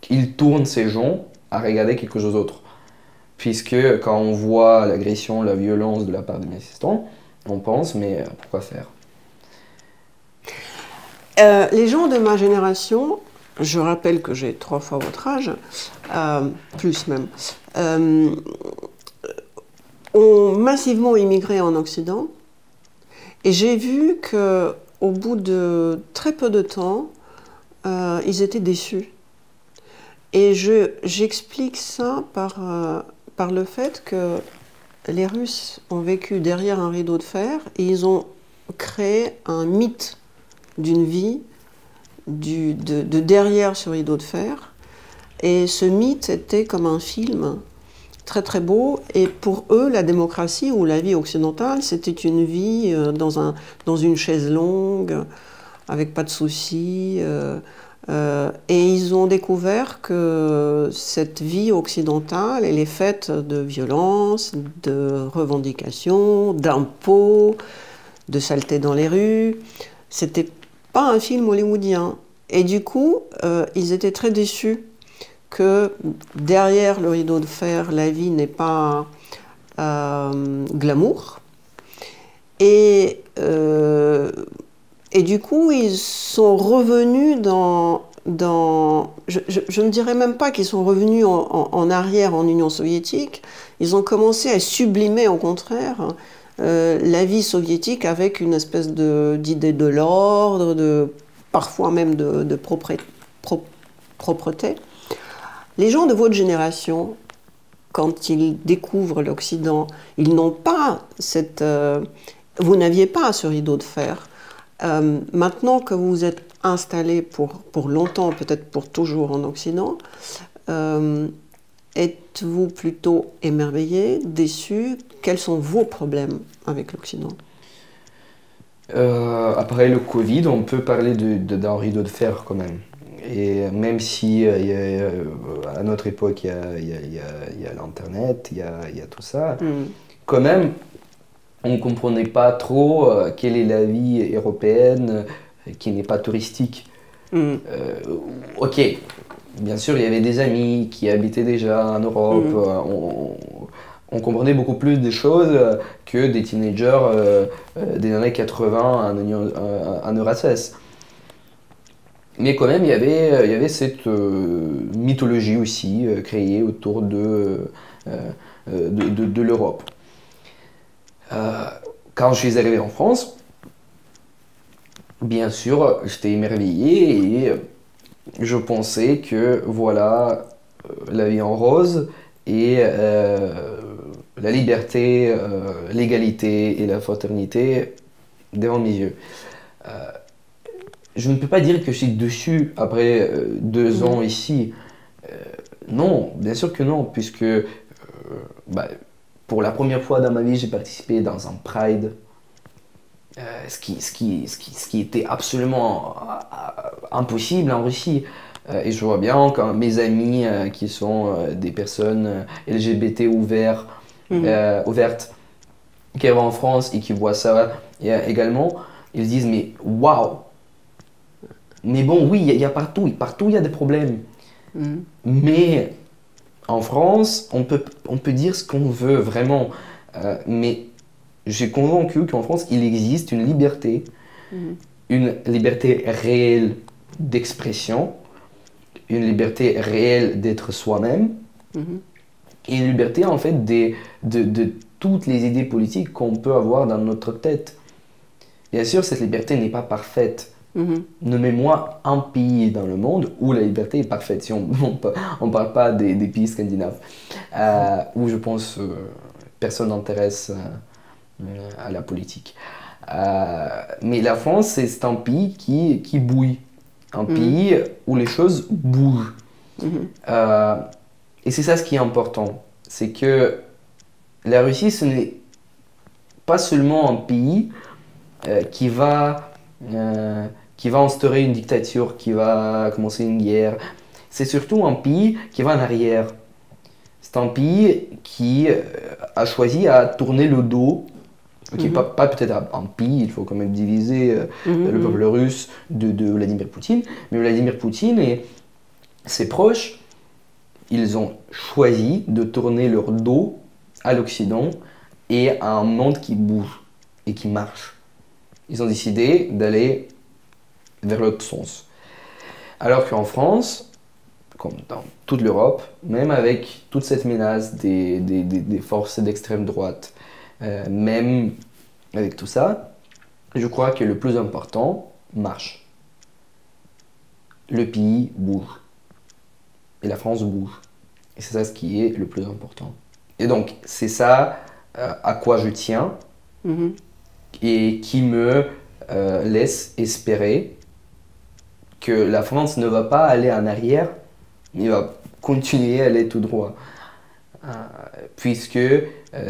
ils tournent ces gens à regarder quelque chose d'autre. Puisque quand on voit l'agression, la violence de la part des manifestants, on pense, mais pourquoi faire? Les gens de ma génération, je rappelle que j'ai 3 fois votre âge, plus même, ont massivement immigré en Occident. Et j'ai vu qu'au bout de très peu de temps, ils étaient déçus. Et j'explique ça par le fait que les Russes ont vécu derrière un rideau de fer et ils ont créé un mythe d'une vie de derrière ce rideau de fer. Et ce mythe était comme un film très très beau. Et pour eux, la démocratie ou la vie occidentale, c'était une vie dans une chaise longue, avec pas de soucis. Et ils ont découvert que cette vie occidentale, elle est faite de violence, de revendications, d'impôts, de saleté dans les rues. C'était pas un film hollywoodien. Et du coup, ils étaient très déçus que derrière le rideau de fer, la vie n'est pas glamour. Et du coup, ils sont revenus je ne dirais même pas qu'ils sont revenus en arrière en Union soviétique. Ils ont commencé à sublimer, au contraire, la vie soviétique avec une espèce d'idée de l'ordre, parfois même de propreté. Les gens de votre génération, quand ils découvrent l'Occident, ils n'ont pas vous n'aviez pas ce rideau de fer. Maintenant que vous êtes installé pour longtemps, peut-être pour toujours en Occident, êtes-vous plutôt émerveillé, déçu? Quels sont vos problèmes avec l'Occident? Après le Covid, on peut parler d'un rideau de fer quand même. Et même si à notre époque, il y a l'Internet, il y a tout ça, quand même, on ne comprenait pas trop quelle est la vie européenne qui n'est pas touristique. Ok, bien sûr, il y avait des amis qui habitaient déjà en Europe. On comprenait beaucoup plus des choses que des teenagers des années 80 en URSS. Mais quand même, il y avait cette mythologie aussi créée autour de l'Europe. Quand je suis arrivé en France, bien sûr, j'étais émerveillé et je pensais que voilà, la vie en rose et la liberté, l'égalité et la fraternité devant mes yeux. Je ne peux pas dire que je suis dessus après 2 ans ici. Non, bien sûr que non, puisque pour la première fois dans ma vie, j'ai participé dans un Pride. Ce qui était absolument impossible en Russie. Et je vois bien quand mes amis qui sont des personnes LGBT ouvertes, qui arrivent en France et qui voient ça également, ils disent mais waouh! Mais bon, oui, il y a partout il y a des problèmes. Mais en France, on peut dire ce qu'on veut vraiment. Mais je suis convaincu qu'en France, il existe une liberté réelle d'expression, une liberté réelle d'être soi-même, et une liberté en fait de toutes les idées politiques qu'on peut avoir dans notre tête. Bien sûr, cette liberté n'est pas parfaite. Nommez-moi un pays dans le monde où la liberté est parfaite, si on ne parle pas des pays scandinaves, où je pense personne n'intéresse à la politique. Mais la France, c'est un pays qui bouille, un pays où les choses bougent. Et c'est ça ce qui est important, c'est que la Russie, ce n'est pas seulement un pays qui va instaurer une dictature, qui va commencer une guerre. C'est surtout un pays qui va en arrière. C'est un pays qui a choisi à tourner le dos, qui n'est pas peut-être un pays, il faut quand même diviser le peuple russe de Vladimir Poutine, mais Vladimir Poutine et ses proches, ils ont choisi de tourner leur dos à l'Occident et à un monde qui bouge et qui marche. Ils ont décidé d'aller vers l'autre sens. Alors qu'en France, comme dans toute l'Europe, même avec toute cette menace des forces d'extrême droite, même avec tout ça, je crois que le plus important marche. Le pays bouge. Et la France bouge. Et c'est ça ce qui est le plus important. Et donc, c'est ça à quoi je tiens et qui me laisse espérer que la France ne va pas aller en arrière, mais va continuer à aller tout droit. Puisque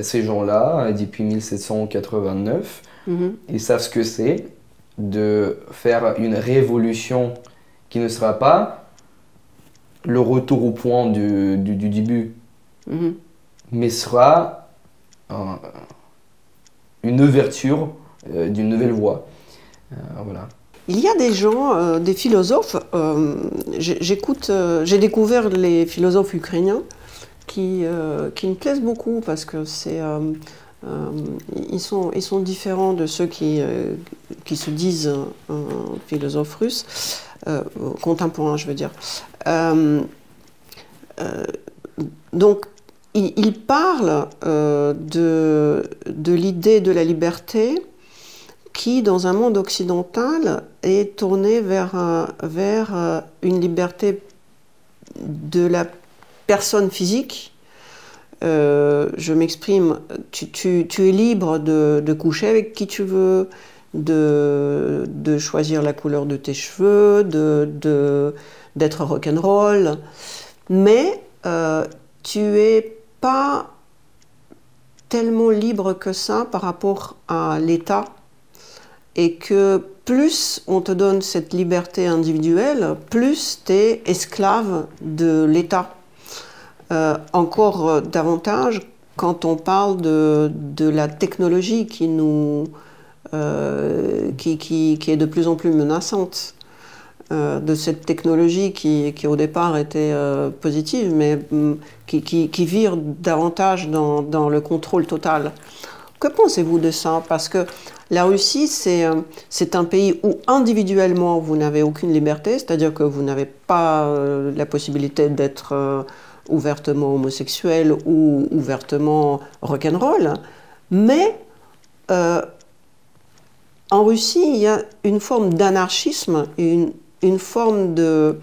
ces gens-là, depuis 1789, ils savent ce que c'est de faire une révolution qui ne sera pas le retour au point du début, mais sera une ouverture d'une nouvelle voie. Voilà. Il y a des gens, des philosophes, j'ai découvert les philosophes ukrainiens qui me plaisent beaucoup parce que ils sont différents de ceux qui se disent philosophes russes, contemporains je veux dire. Donc ils parlent de l'idée de la liberté qui, dans un monde occidental, est tourné vers une liberté de la personne physique. Je m'exprime, tu es libre de coucher avec qui tu veux, de choisir la couleur de tes cheveux, d'être rock'n'roll, mais tu es pas tellement libre que ça par rapport à l'État. Et que plus on te donne cette liberté individuelle, plus tu es esclave de l'État. Encore davantage quand on parle de la technologie qui est de plus en plus menaçante. De cette technologie qui au départ était positive, mais qui vire davantage dans le contrôle total. Que pensez-vous de ça? Parce que la Russie, c'est un pays où individuellement vous n'avez aucune liberté, c'est-à-dire que vous n'avez pas la possibilité d'être ouvertement homosexuel ou ouvertement rock'n'roll, mais en Russie, il y a une forme d'anarchisme et une forme de...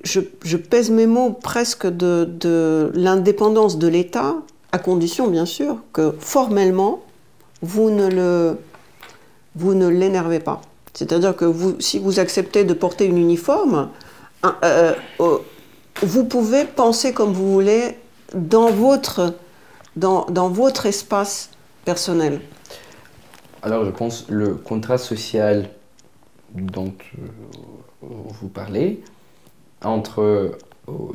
Je pèse mes mots presque de l'indépendance de l'État, à condition bien sûr que formellement vous ne l'énervez pas. C'est-à-dire que si vous acceptez de porter une uniforme, vous pouvez penser comme vous voulez dans votre espace personnel. Alors je pense le contrat social dont vous parlez, entre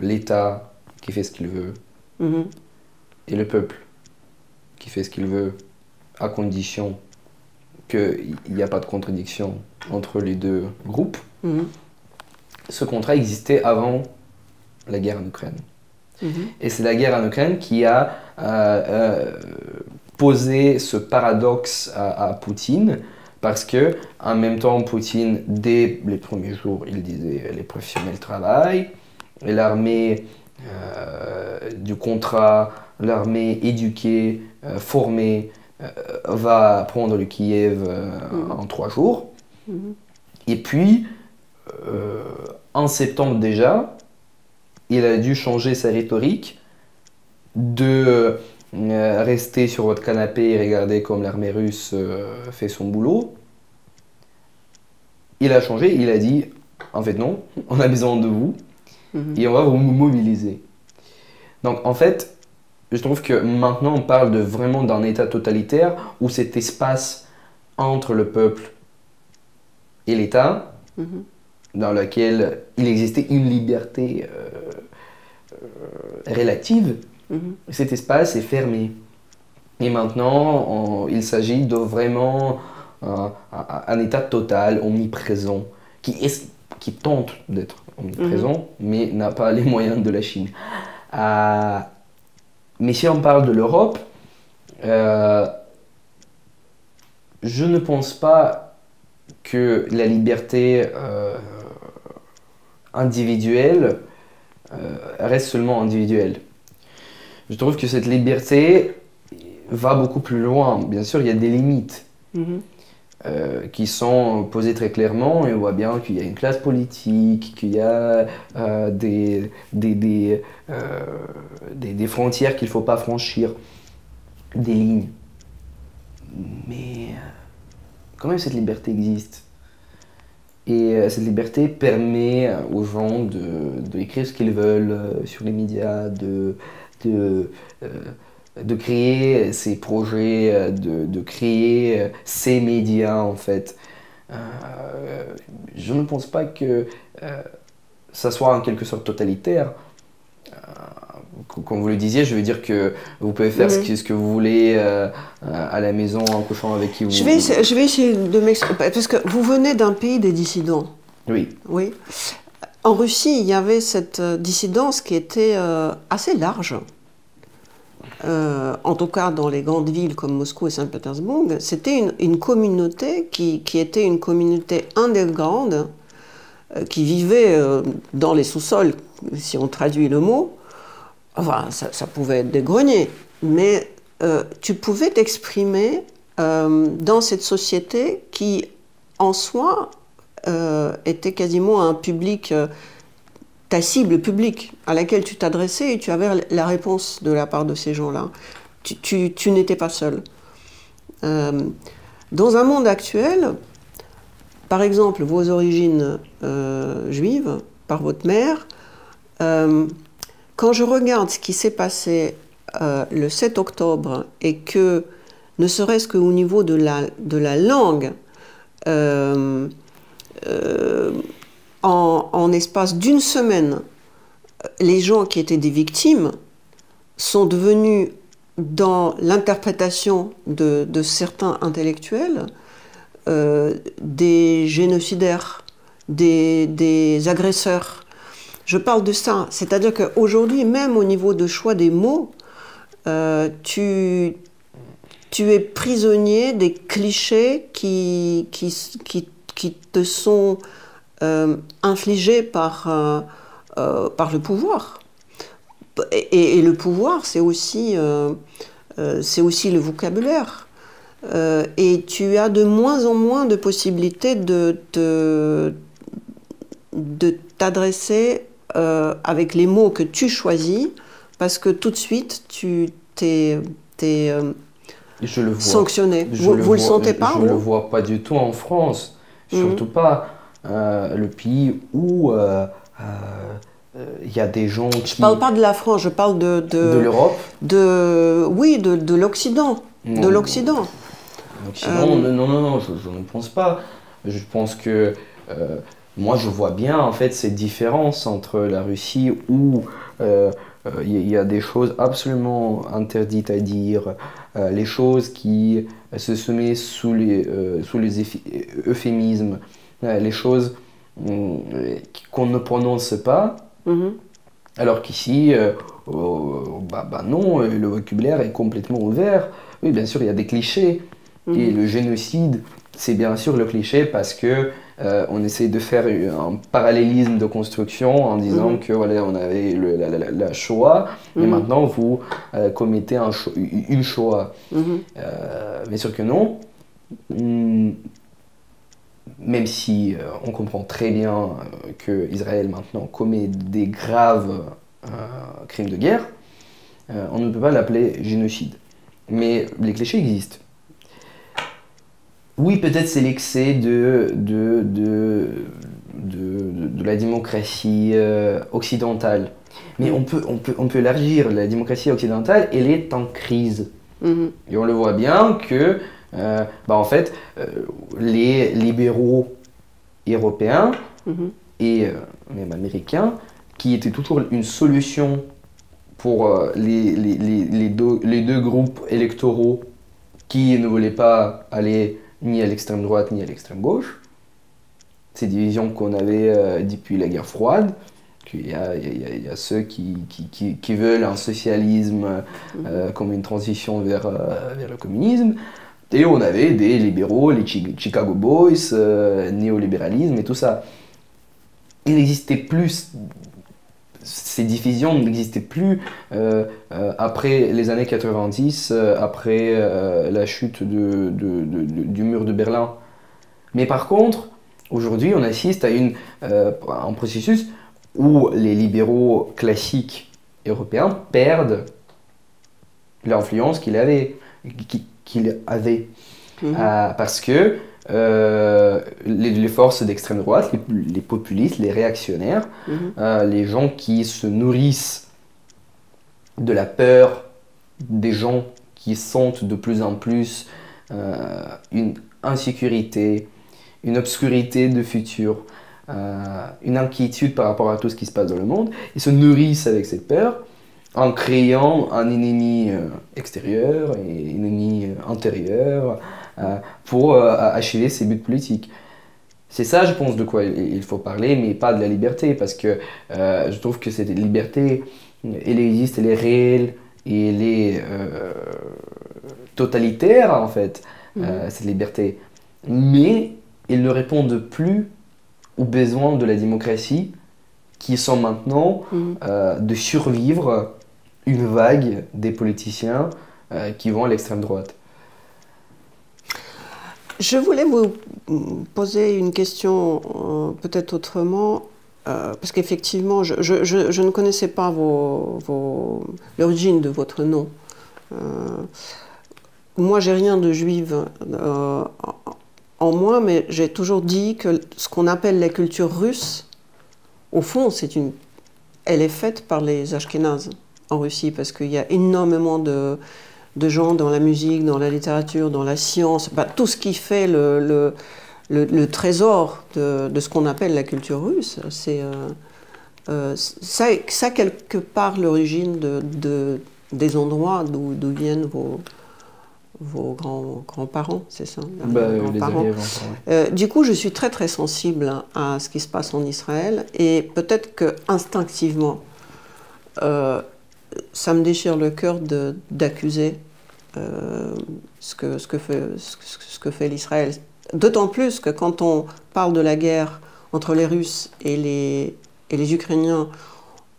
l'État qui fait ce qu'il veut et le peuple qui fait ce qu'il veut, à condition qu'il n'y a pas de contradiction entre les deux groupes. Ce contrat existait avant la guerre en Ukraine. Et c'est la guerre en Ukraine qui a posé ce paradoxe à Poutine, parce que en même temps, Poutine, dès les premiers jours, il disait les professionnels travaillent, et l'armée du contrat, l'armée éduquée, formée, va prendre le Kiev en 3 jours. Et puis, en septembre déjà, il a dû changer sa rhétorique de rester sur votre canapé et regarder comme l'armée russe fait son boulot. Il a changé, il a dit, en fait non, on a besoin de vous et on va vous mobiliser. Donc en fait, je trouve que maintenant on parle vraiment d'un état totalitaire où cet espace entre le peuple et l'État, dans lequel il existait une liberté relative, cet espace est fermé. Et maintenant, il s'agit de vraiment un état total, omniprésent, qui tente d'être omniprésent, mais n'a pas les moyens de la Chine. Mais si on parle de l'Europe, je ne pense pas que la liberté individuelle reste seulement individuelle. Je trouve que cette liberté va beaucoup plus loin. Bien sûr, il y a des limites qui sont posées très clairement, et on voit bien qu'il y a une classe politique, qu'il y a des frontières qu'il ne faut pas franchir, des lignes. Mais quand même, cette liberté existe. Et cette liberté permet aux gens d'écrire ce qu'ils veulent sur les médias, de créer ces projets, de créer ces médias en fait. Je ne pense pas que ça soit en quelque sorte totalitaire. Comme vous le disiez, je veux dire que vous pouvez faire ce que vous voulez à la maison en couchant avec qui vous voulez. Je vais essayer de m'expliquer, parce que vous venez d'un pays des dissidents. Oui. Oui. En Russie, il y avait cette dissidence qui était assez large. En tout cas, dans les grandes villes comme Moscou et Saint-Pétersbourg, c'était une communauté qui était une communauté underground, qui vivait dans les sous-sols, si on traduit le mot. Enfin, ça pouvait être des greniers, mais tu pouvais t'exprimer dans cette société qui, en soi, était quasiment un public, ta cible publique à laquelle tu t'adressais, et tu avais la réponse de la part de ces gens-là. Tu n'étais pas seul. Dans un monde actuel, par exemple, vos origines juives, par votre mère, quand je regarde ce qui s'est passé le 7 octobre et que, ne serait-ce qu'au niveau de la langue, en espace d'une semaine, les gens qui étaient des victimes sont devenus, dans l'interprétation de certains intellectuels, des génocidaires, des agresseurs. Je parle de ça, c'est-à-dire qu'aujourd'hui, même au niveau de choix des mots, tu tu es prisonnier des clichés qui te sont infligés par le pouvoir. Et le pouvoir, c'est aussi le vocabulaire. Et tu as de moins en moins de possibilités de t'adresser avec les mots que tu choisis, parce que tout de suite, tu t'es sanctionné. Vous le sentez pas? Je ne le vois pas du tout en France. Surtout pas le pays où il y a des gens qui... Je ne parle pas de la France, je parle de l'Europe? Oui, de l'Occident. De l'Occident. L'Occident, non, je ne pense pas. Je pense que... moi, je vois bien, en fait, ces différences entre la Russie où il y a des choses absolument interdites à dire, les choses qui se mettent sous les euphémismes, les choses qu'on ne prononce pas, alors qu'ici, non, le vocabulaire est complètement ouvert. Oui, bien sûr, il y a des clichés, et le génocide, c'est bien sûr le cliché parce que on essaie de faire un parallélisme de construction en disant que voilà, on avait la Shoah et maintenant vous commettez une Shoah. Bien sûr que non. Même si on comprend très bien que Israël maintenant commet des graves crimes de guerre, on ne peut pas l'appeler génocide. Mais les clichés existent. Oui, peut-être c'est l'excès de la démocratie occidentale. Mais on peut élargir. La démocratie occidentale, elle est en crise. Et on le voit bien que, en fait, les libéraux européens et même américains, qui étaient toujours une solution pour les deux groupes électoraux qui ne voulaient pas aller ni à l'extrême droite ni à l'extrême gauche. Ces divisions qu'on avait depuis la guerre froide, qu'il y a ceux qui veulent un socialisme comme une transition vers le communisme, et on avait des libéraux, les Chicago Boys, néolibéralisme et tout ça. Il n'existait plus, ces divisions n'existaient plus après les années 90, après la chute du mur de Berlin. Mais par contre, aujourd'hui, on assiste à un processus où les libéraux classiques européens perdent l'influence qu'ils avaient. Parce que les forces d'extrême droite, les populistes, les réactionnaires, les gens qui se nourrissent de la peur des gens qui sentent de plus en plus une insécurité, une obscurité de futur, une inquiétude par rapport à tout ce qui se passe dans le monde, ils se nourrissent avec cette peur en créant un ennemi extérieur et un ennemi intérieur pour achever ses buts politiques. C'est ça, je pense, de quoi il faut parler, mais pas de la liberté, parce que je trouve que cette liberté, elle existe, elle est réelle, et elle est totalitaire, en fait, cette liberté. Mais ils ne répondent plus aux besoins de la démocratie, qui sont maintenant de survivre une vague des politiciens qui vont à l'extrême droite. Je voulais vous poser une question peut-être autrement, parce qu'effectivement, je ne connaissais pas l'origine de votre nom. Moi, j'ai rien de juive en moi, mais j'ai toujours dit que ce qu'on appelle la culture russe, au fond, elle est faite par les Ashkénazes en Russie, parce qu'il y a énormément de gens dans la musique, dans la littérature, dans la science, tout ce qui fait le trésor de ce qu'on appelle la culture russe. C'est ça quelque part l'origine des endroits d'où viennent vos grands-parents, c'est ça? Grands-parents. Du coup, je suis très très sensible à ce qui se passe en Israël, et peut-être que instinctivement, ça me déchire le cœur d'accuser ce que fait l'Israël. D'autant plus que quand on parle de la guerre entre les Russes et les Ukrainiens,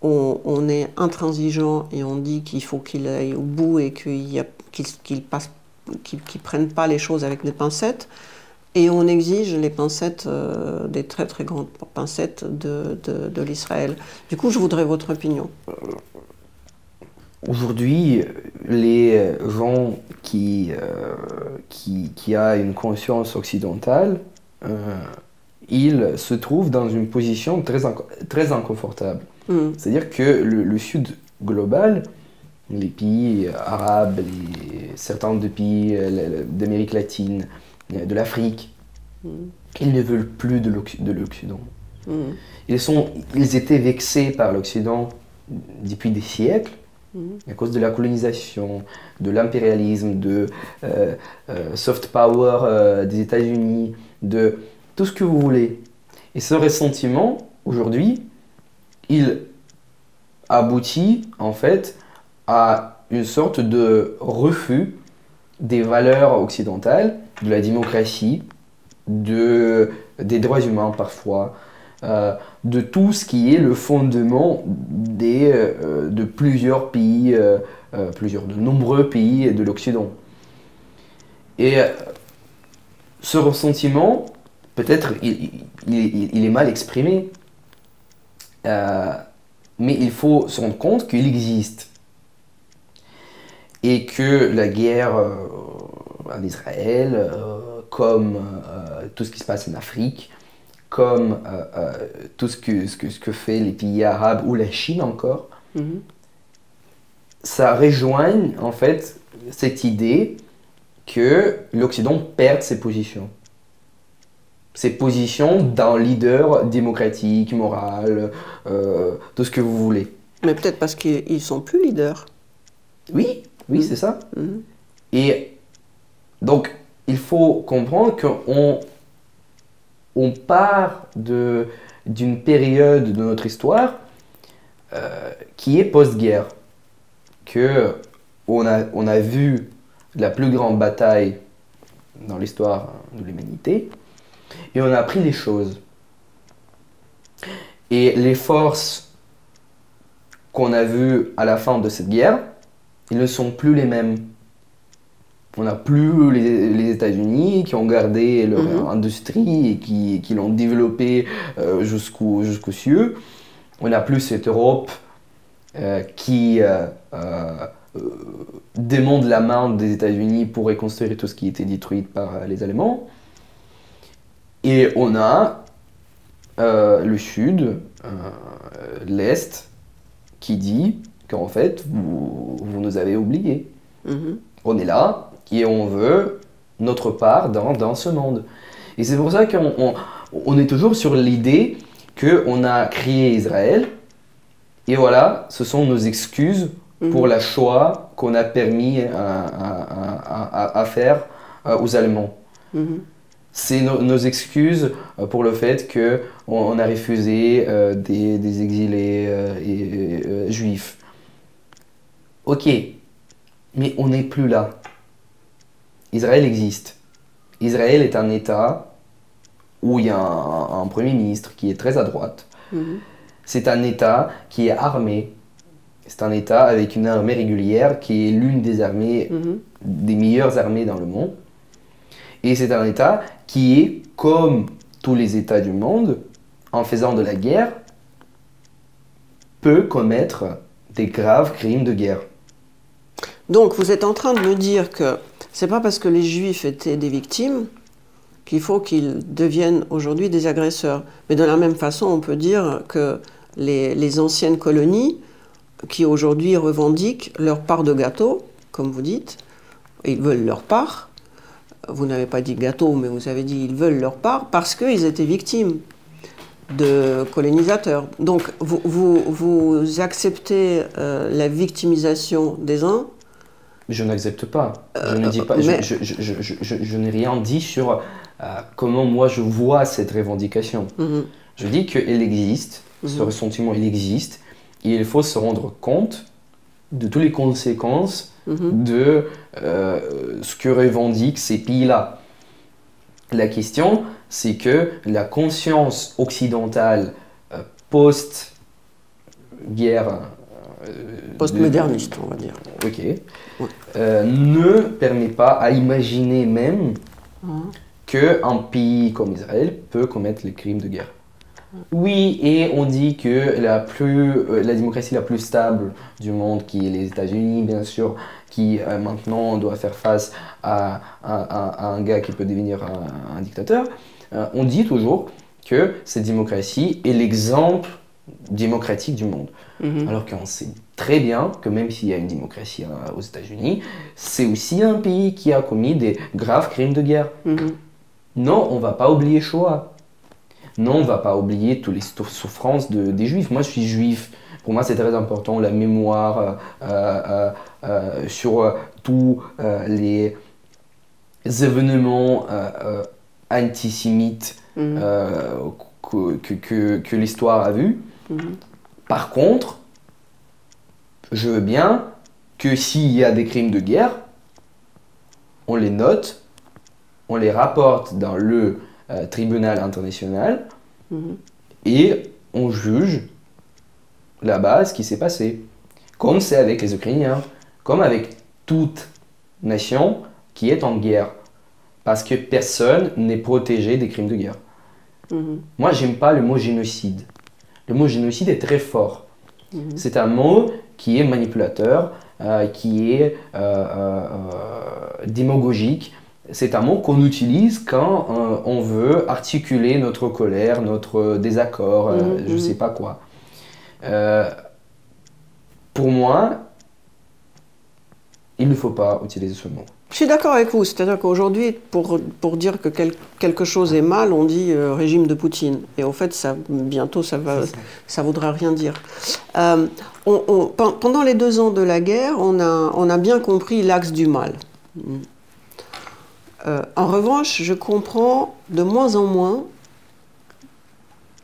on est intransigeant et on dit qu'il faut qu'il aille au bout et qu'ils prennent pas les choses avec des pincettes. Et on exige les pincettes, des très très grandes pincettes de l'Israël. Du coup, je voudrais votre opinion. Aujourd'hui, les gens qui a une conscience occidentale, ils se trouvent dans une position très inconfortable. C'est-à-dire que le Sud global, les pays arabes, certains des pays d'Amérique latine, de l'Afrique, ils ne veulent plus de l'Occident. Ils étaient vexés par l'Occident depuis des siècles, à cause de la colonisation, de l'impérialisme, de soft power des États-Unis, de tout ce que vous voulez. Et ce ressentiment, aujourd'hui, il aboutit en fait à une sorte de refus des valeurs occidentales, de la démocratie, des droits humains parfois, de tout ce qui est le fondement de plusieurs pays, de nombreux pays de l'Occident. Et ce ressentiment, peut-être, il est mal exprimé, mais il faut se rendre compte qu'il existe. Et que la guerre en Israël, comme tout ce qui se passe en Afrique, comme tout ce que fait les pays arabes ou la Chine encore, ça rejoigne en fait cette idée que l'Occident perd ses positions. Ses positions d'un leader démocratique, moral, tout ce que vous voulez. Mais peut-être parce qu'ils ne sont plus leaders. Oui, c'est ça. Et donc, il faut comprendre qu'on part d'une période de notre histoire qui est post-guerre. On a vu la plus grande bataille dans l'histoire de l'humanité et on a appris les choses. Et les forces qu'on a vues à la fin de cette guerre, ils ne sont plus les mêmes. On n'a plus les États-Unis qui ont gardé leur industrie et qui l'ont développée jusqu'aux cieux. On n'a plus cette Europe qui demande la main des États-Unis pour reconstruire tout ce qui était détruit par les Allemands. Et on a le Sud, l'Est, qui dit qu'en fait, vous nous avez oubliés. On est là et on veut notre part dans ce monde. Et c'est pour ça qu'on est toujours sur l'idée qu'on a créé Israël. Et voilà, ce sont nos excuses pour la Shoah qu'on a permis à faire aux Allemands. C'est nos excuses pour le fait qu'on a refusé des exilés juifs. Ok, mais on n'est plus là. Israël existe. Israël est un État où il y a un Premier ministre qui est très à droite. C'est un État qui est armé. C'est un État avec une armée régulière qui est l'une des armées, des meilleures armées dans le monde. Et c'est un État qui est, comme tous les États du monde, en faisant de la guerre, peut commettre des graves crimes de guerre. Donc vous êtes en train de me dire que c'est pas parce que les Juifs étaient des victimes qu'il faut qu'ils deviennent aujourd'hui des agresseurs. Mais de la même façon, on peut dire que les anciennes colonies, qui aujourd'hui revendiquent leur part de gâteau, comme vous dites, ils veulent leur part. Vous n'avez pas dit gâteau, mais vous avez dit ils veulent leur part parce qu'ils étaient victimes de colonisateurs. Donc vous acceptez la victimisation des uns. Je n'accepte pas. Je ne dis pas. Je n'ai rien dit sur comment moi je vois cette revendication. Je dis qu'elle existe, ce ressentiment il existe, et il faut se rendre compte de toutes les conséquences de ce que revendiquent ces pays-là. La question, c'est que la conscience occidentale post-guerre, post-moderniste, on va dire. Ok. Ne permet pas à imaginer même qu'un pays comme Israël peut commettre les crimes de guerre. Oui, et on dit que la démocratie la plus stable du monde, qui est les États-Unis, bien sûr, qui maintenant doit faire face à un gars qui peut devenir un dictateur, on dit toujours que cette démocratie est l'exemple démocratique du monde. Alors qu'on sait très bien que même s'il y a une démocratie aux États-Unis, c'est aussi un pays qui a commis des graves crimes de guerre. Non, on ne va pas oublier Shoah. Non, on ne va pas oublier toutes les souffrances des Juifs. Moi, je suis juif. Pour moi, c'est très important, la mémoire sur tous les événements antisémites que l'histoire a vus. Par contre, je veux bien que s'il y a des crimes de guerre, on les note, on les rapporte dans le tribunal international et on juge là-bas ce qui s'est passé. Comme c'est avec les Ukrainiens, comme avec toute nation qui est en guerre. Parce que personne n'est protégé des crimes de guerre. Moi, j'aime pas le mot génocide. Le mot génocide est très fort. C'est un mot qui est manipulateur, qui est démagogique. C'est un mot qu'on utilise quand on veut articuler notre colère, notre désaccord, je ne sais pas quoi. Pour moi, il ne faut pas utiliser ce mot. Je suis d'accord avec vous, c'est-à-dire qu'aujourd'hui, pour dire que quelque chose est mal, on dit régime de Poutine. Et en fait, bientôt, ça voudra rien dire. Pendant les 2 ans de la guerre, on a bien compris l'axe du mal. En revanche, je comprends de moins en moins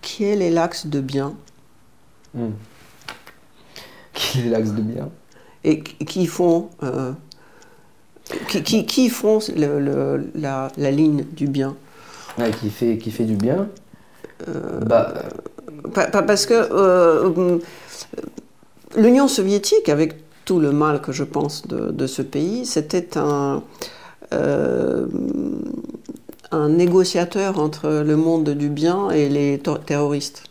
quel est l'axe de bien. Quel est l'axe de bien? Et qui font la ligne du bien. Qui fait du bien. Parce que l'Union soviétique, avec tout le mal que je pense de ce pays, c'était un négociateur entre le monde du bien et les terroristes.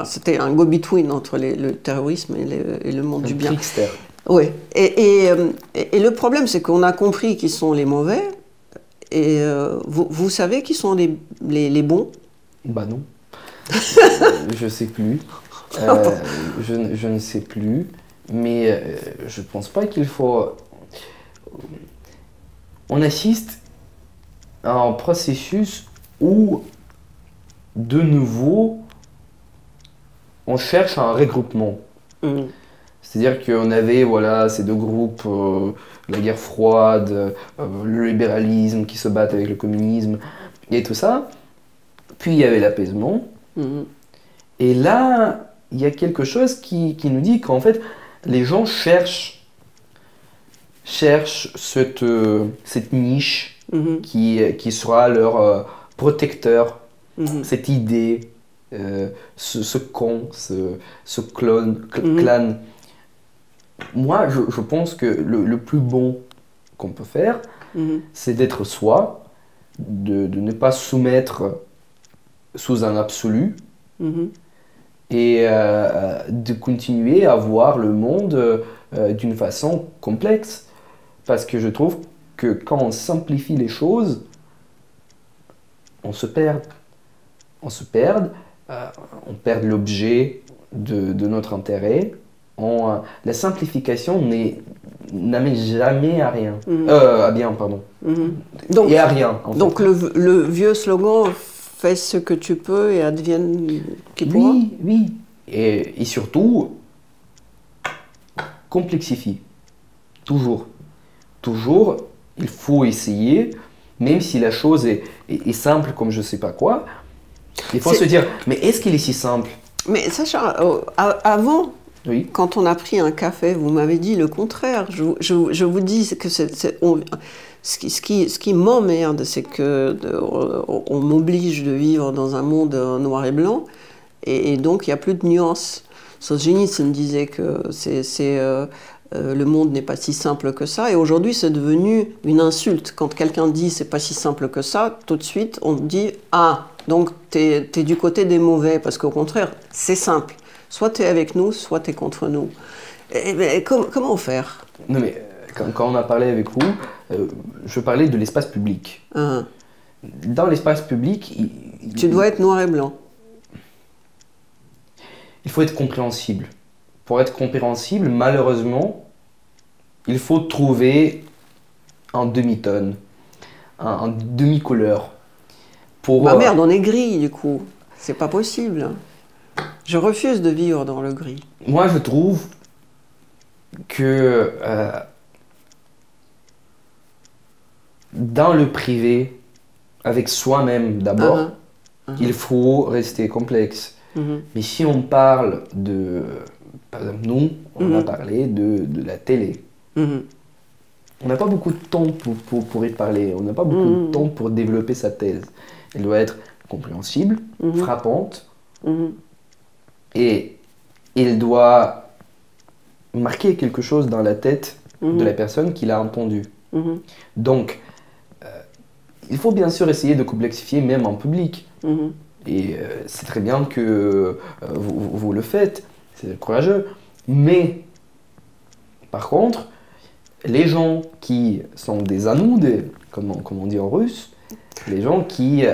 C'était un go-between entre le terrorisme et le monde du bien. Trickster. Oui. Et le problème, c'est qu'on a compris qui sont les mauvais. Et vous savez qui sont les bons? Bah non. Je sais plus. Je ne sais plus. Mais je pense pas qu'il faut... On assiste à un processus où, de nouveau, on cherche un regroupement. C'est-à-dire qu'on avait ces 2 groupes, la guerre froide, le libéralisme qui se battent avec le communisme et tout ça. Puis il y avait l'apaisement. Et là, il y a quelque chose qui nous dit qu'en fait, les gens cherchent cette niche qui sera leur protecteur, cette idée, ce camp, ce clan. Moi, je pense que le plus bon qu'on peut faire, c'est d'être soi, de ne pas soumettre sous un absolu, et de continuer à voir le monde d'une façon complexe. Parce que je trouve que quand on simplifie les choses, on se perd. On se perd, on perd l'objet de notre intérêt. La simplification n'amène jamais à rien. À bien, pardon. Donc, et à rien. Donc le vieux slogan, fais ce que tu peux et advienne qui pourra. Oui. Et surtout, complexifie. Toujours, il faut essayer, même si la chose est simple comme je ne sais pas quoi, il faut se dire, mais est-ce qu'il est si simple? Mais Sacha, avant Oui. Quand on a pris un café, vous m'avez dit le contraire. Je vous dis que ce qui m'emmerde, c'est que on m'oblige de vivre dans un monde noir et blanc, et donc il n'y a plus de nuances. Solzhenitsyn disait que le monde n'est pas si simple que ça, et aujourd'hui c'est devenu une insulte. Quand quelqu'un dit c'est pas si simple que ça, tout de suite on dit ah, donc t'es du côté des mauvais, parce qu'au contraire c'est simple. Soit tu es avec nous, soit tu es contre nous. Comment faire? Non mais quand on a parlé avec vous, je parlais de l'espace public. Dans l'espace public, tu dois être noir et blanc. Il faut être compréhensible. Pour être compréhensible, malheureusement, il faut trouver un demi-tone, un demi-couleur. Merde, on est gris du coup. C'est pas possible. Je refuse de vivre dans le gris. Moi, je trouve que dans le privé, avec soi-même d'abord, il faut rester complexe. Mais si on parle de... Par exemple, nous, on a parlé de la télé. On n'a pas beaucoup de temps pour y parler. On n'a pas beaucoup de temps pour développer sa thèse. Elle doit être compréhensible, frappante. Et il doit marquer quelque chose dans la tête de la personne qui l'a entendu. Donc, il faut bien sûr essayer de complexifier même en public. Et c'est très bien que vous le faites, c'est courageux. Mais, par contre, les gens qui sont des anouds, comme on dit en russe, les gens qui...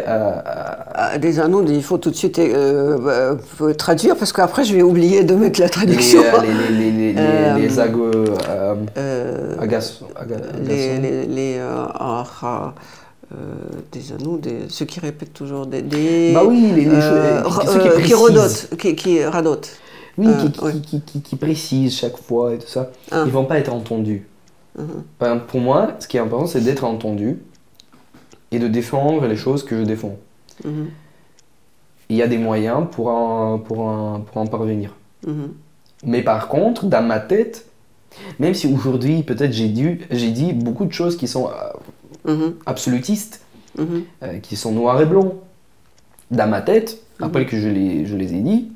des anneaux, il faut tout de suite traduire, parce qu'après je vais oublier de mettre la traduction. Des anneaux, ceux qui répètent toujours, bah oui, ceux qui radotent. Oui, qui précisent chaque fois et tout ça. Ils vont pas être entendus. Pour moi, ce qui est important, c'est d'être entendu et de défendre les choses que je défends. Il y a des moyens pour en parvenir. Mais par contre, dans ma tête, même si aujourd'hui, peut-être j'ai dit beaucoup de choses qui sont absolutistes, qui sont noirs et blancs, dans ma tête, après que je les ai dit,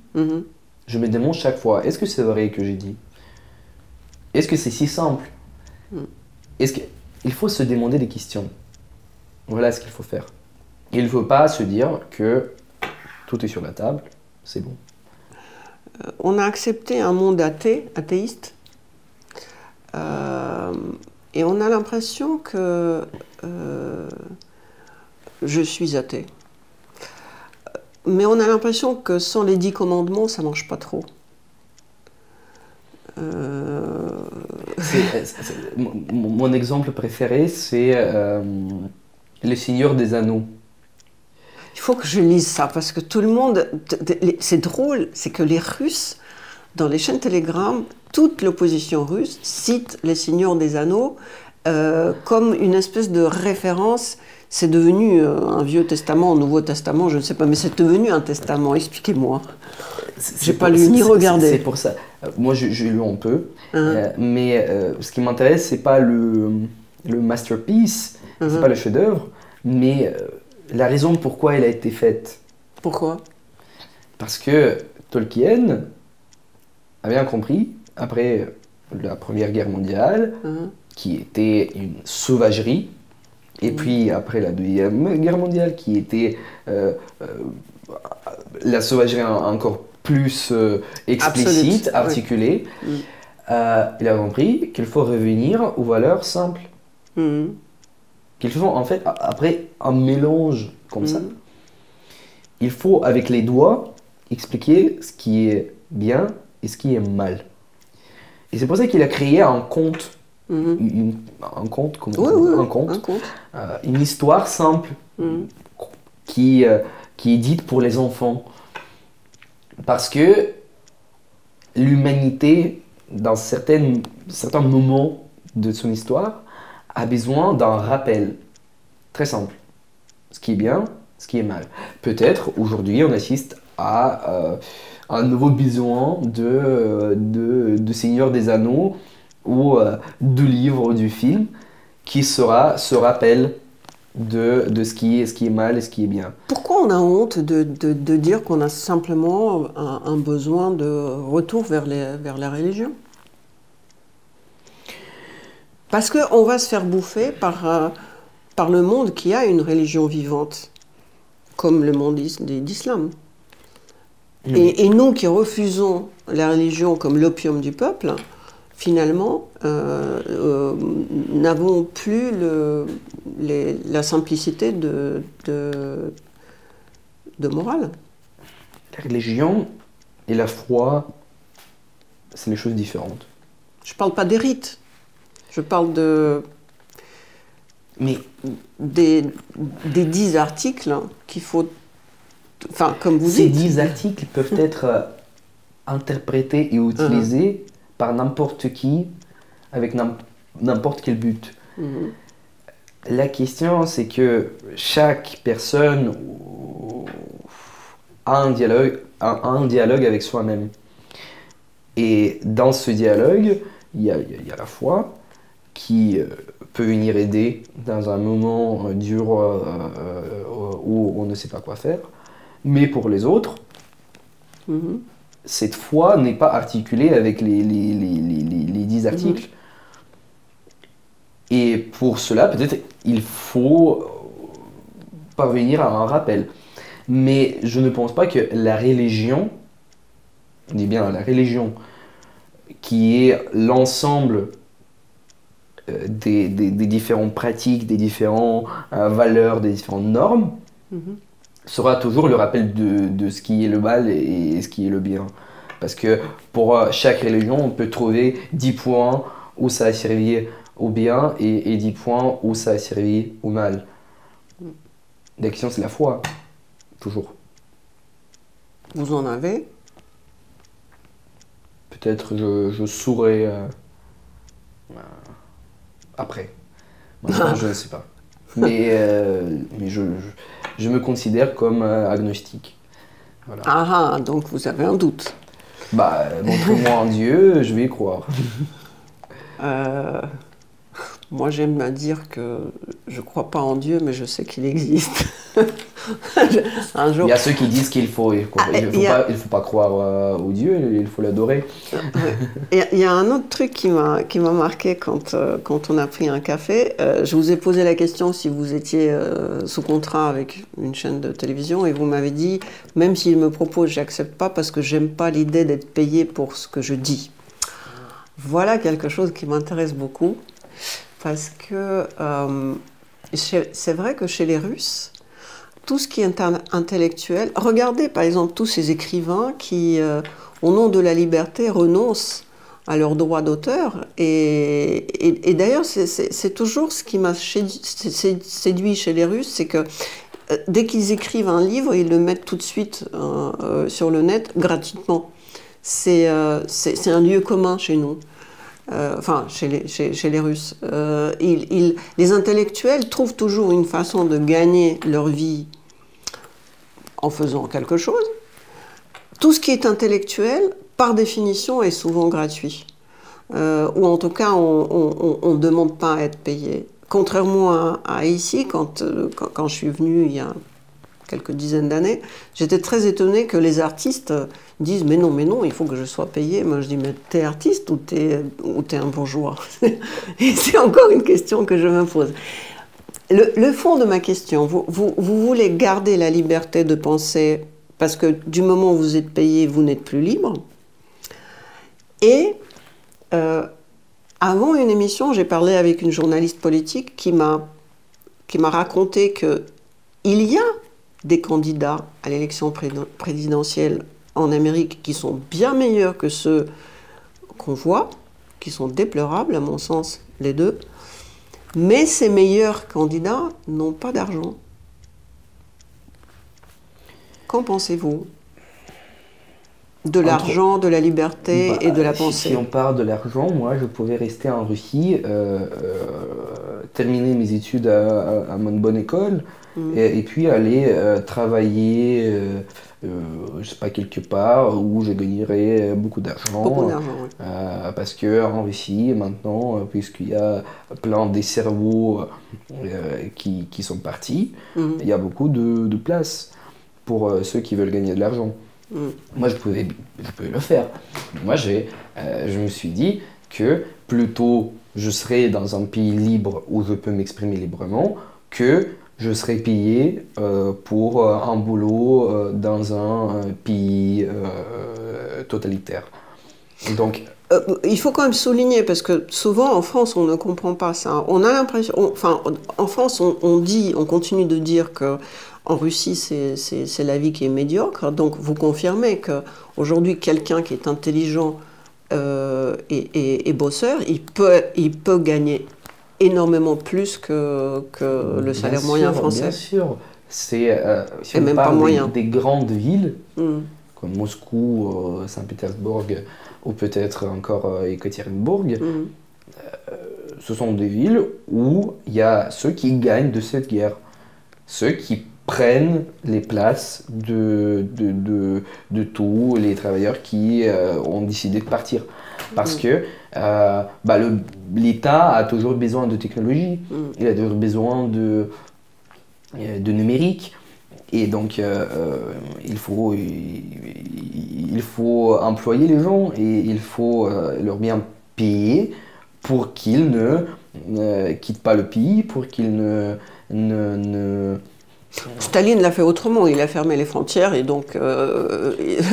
je me demande chaque fois, est-ce que c'est vrai que j'ai dit? Est-ce que c'est si simple? Il faut se demander des questions. Voilà ce qu'il faut faire. Il ne faut pas se dire que tout est sur la table, c'est bon. On a accepté un monde athéiste, et on a l'impression que je suis athée. Mais on a l'impression que sans les 10 commandements, ça ne marche pas trop. Mon exemple préféré, c'est Le Seigneur des Anneaux. Il faut que je lise ça, parce que tout le monde... C'est drôle, c'est que les Russes, dans les chaînes Telegram, toute l'opposition russe cite Les Seigneurs des Anneaux comme une espèce de référence. C'est devenu un Vieux Testament, un Nouveau Testament, je ne sais pas, mais c'est devenu un testament. Expliquez-moi. J'ai pas lu ni regardé. C'est pour ça. Moi, j'ai lu un peu, mais ce qui m'intéresse, c'est pas le masterpiece, c'est pas le chef-d'œuvre, mais la raison pourquoi elle a été faite. Pourquoi? Parce que Tolkien a bien compris, après la Première Guerre mondiale, qui était une sauvagerie, et puis après la Deuxième Guerre mondiale, qui était la sauvagerie encore plus explicite, articulée, il a compris qu'il faut revenir aux valeurs simples. Qu'il faut en fait, après un mélange comme ça, il faut avec les doigts expliquer ce qui est bien et ce qui est mal. Et c'est pour ça qu'il a créé un conte. Un conte, une histoire simple qui est dite pour les enfants. Parce que l'humanité, dans certains moments de son histoire, a besoin d'un rappel très simple. Ce qui est bien, ce qui est mal. Peut-être aujourd'hui on assiste à un nouveau besoin de Seigneur des Anneaux ou de livre du film qui se rappelle de ce qui est mal et ce qui est bien. Pourquoi on a honte de dire qu'on a simplement un besoin de retour vers la religion? Parce qu'on va se faire bouffer par le monde qui a une religion vivante, comme le monde d'islam. Et nous qui refusons la religion comme l'opium du peuple, finalement, n'avons plus la simplicité de morale. La religion et la foi, c'est des choses différentes. Je ne parle pas des rites. Je parle des 10 articles qu'il faut... Enfin, comme vous Ces dites. 10 articles peuvent être interprétés et utilisés par n'importe qui, avec n'importe quel but. La question, c'est que chaque personne a un dialogue avec soi-même. Et dans ce dialogue, il y a la foi qui peut venir aider dans un moment dur où on ne sait pas quoi faire. Mais pour les autres, cette foi n'est pas articulée avec les 10 articles. Et pour cela, peut-être, il faut parvenir à un rappel. Mais je ne pense pas que la religion, on dit bien la religion, qui est l'ensemble des différentes pratiques, des différentes valeurs, des différentes normes, sera toujours le rappel de ce qui est le mal et ce qui est le bien. Parce que pour chaque religion, on peut trouver 10 points où ça a servi au bien et 10 points où ça a servi au mal. La question, c'est la foi, toujours. Vous en avez? Peut-être je saurai après. Maintenant, je ne sais pas. Mais je me considère comme agnostique. Voilà. Ah, donc vous avez un doute. Bah, montre-moi un Dieu, je vais y croire. Moi, j'aime à dire que je ne crois pas en Dieu, mais je sais qu'il existe. Un jour... Il y a ceux qui disent qu'il faut pas croire au Dieu, il faut l'adorer. Il y a un autre truc qui m'a marqué quand on a pris un café. Je vous ai posé la question si vous étiez sous contrat avec une chaîne de télévision et vous m'avez dit, même s'il me propose, j'accepte pas parce que j'aime pas l'idée d'être payé pour ce que je dis. Voilà quelque chose qui m'intéresse beaucoup. Parce que c'est vrai que chez les Russes, tout ce qui est intellectuel, regardez par exemple tous ces écrivains qui, au nom de la liberté, renoncent à leurs droits d'auteur. Et d'ailleurs, c'est toujours ce qui m'a séduit chez les Russes, c'est que dès qu'ils écrivent un livre, ils le mettent tout de suite sur le net gratuitement. C'est un lieu commun chez nous. Enfin, chez les Russes. Les intellectuels trouvent toujours une façon de gagner leur vie en faisant quelque chose. Tout ce qui est intellectuel, par définition, est souvent gratuit. Ou en tout cas, on ne demande pas à être payé. Contrairement à ici, quand je suis venue il y a quelques dizaines d'années, j'étais très étonnée que les artistes disent mais non, il faut que je sois payé. Moi je dis mais t'es artiste ou t'es un bourgeois? Et c'est encore une question que je me pose. Le fond de ma question, vous voulez garder la liberté de penser parce que du moment où vous êtes payé, vous n'êtes plus libre. Et avant une émission, j'ai parlé avec une journaliste politique qui m'a raconté que il y a des candidats à l'élection présidentielle en Amérique qui sont bien meilleurs que ceux qu'on voit, qui sont déplorables à mon sens, les deux, mais ces meilleurs candidats n'ont pas d'argent. Qu'en pensez-vous? De l'argent, de la liberté et de la pensée. Si on parle de l'argent, moi je pouvais rester en Russie terminer mes études à une bonne école et puis aller travailler, je sais pas, quelque part où je gagnerais beaucoup d'argent. Beaucoup d'argent, oui. Parce qu'en Russie, maintenant, puisqu'il y a plein des cerveaux qui sont partis, il y a beaucoup de place pour ceux qui veulent gagner de l'argent. Moi, je pouvais le faire. Moi, je me suis dit que plutôt je serai dans un pays libre où je peux m'exprimer librement que je serai payé pour un boulot dans un pays totalitaire. Donc, il faut quand même souligner, parce que souvent en France, on ne comprend pas ça. On a l'impression, enfin, en France, on continue de dire que en Russie, c'est la vie qui est médiocre. Donc, vous confirmez qu'aujourd'hui, quelqu'un qui est intelligent et bosseur, il peut gagner énormément plus que le salaire moyen français. Bien sûr. Si on parle des grandes villes, comme Moscou, Saint-Pétersbourg, ou peut-être encore Ekaterinbourg, ce sont des villes où il y a ceux qui gagnent de cette guerre, ceux qui prennent les places de tous les travailleurs qui ont décidé de partir. Parce que l'État a toujours besoin de technologie, il a toujours besoin de numérique. Et donc, il faut employer les gens et il faut leur bien payer pour qu'ils ne quittent pas le pays, pour qu'ils ne... Staline l'a fait autrement, il a fermé les frontières et donc...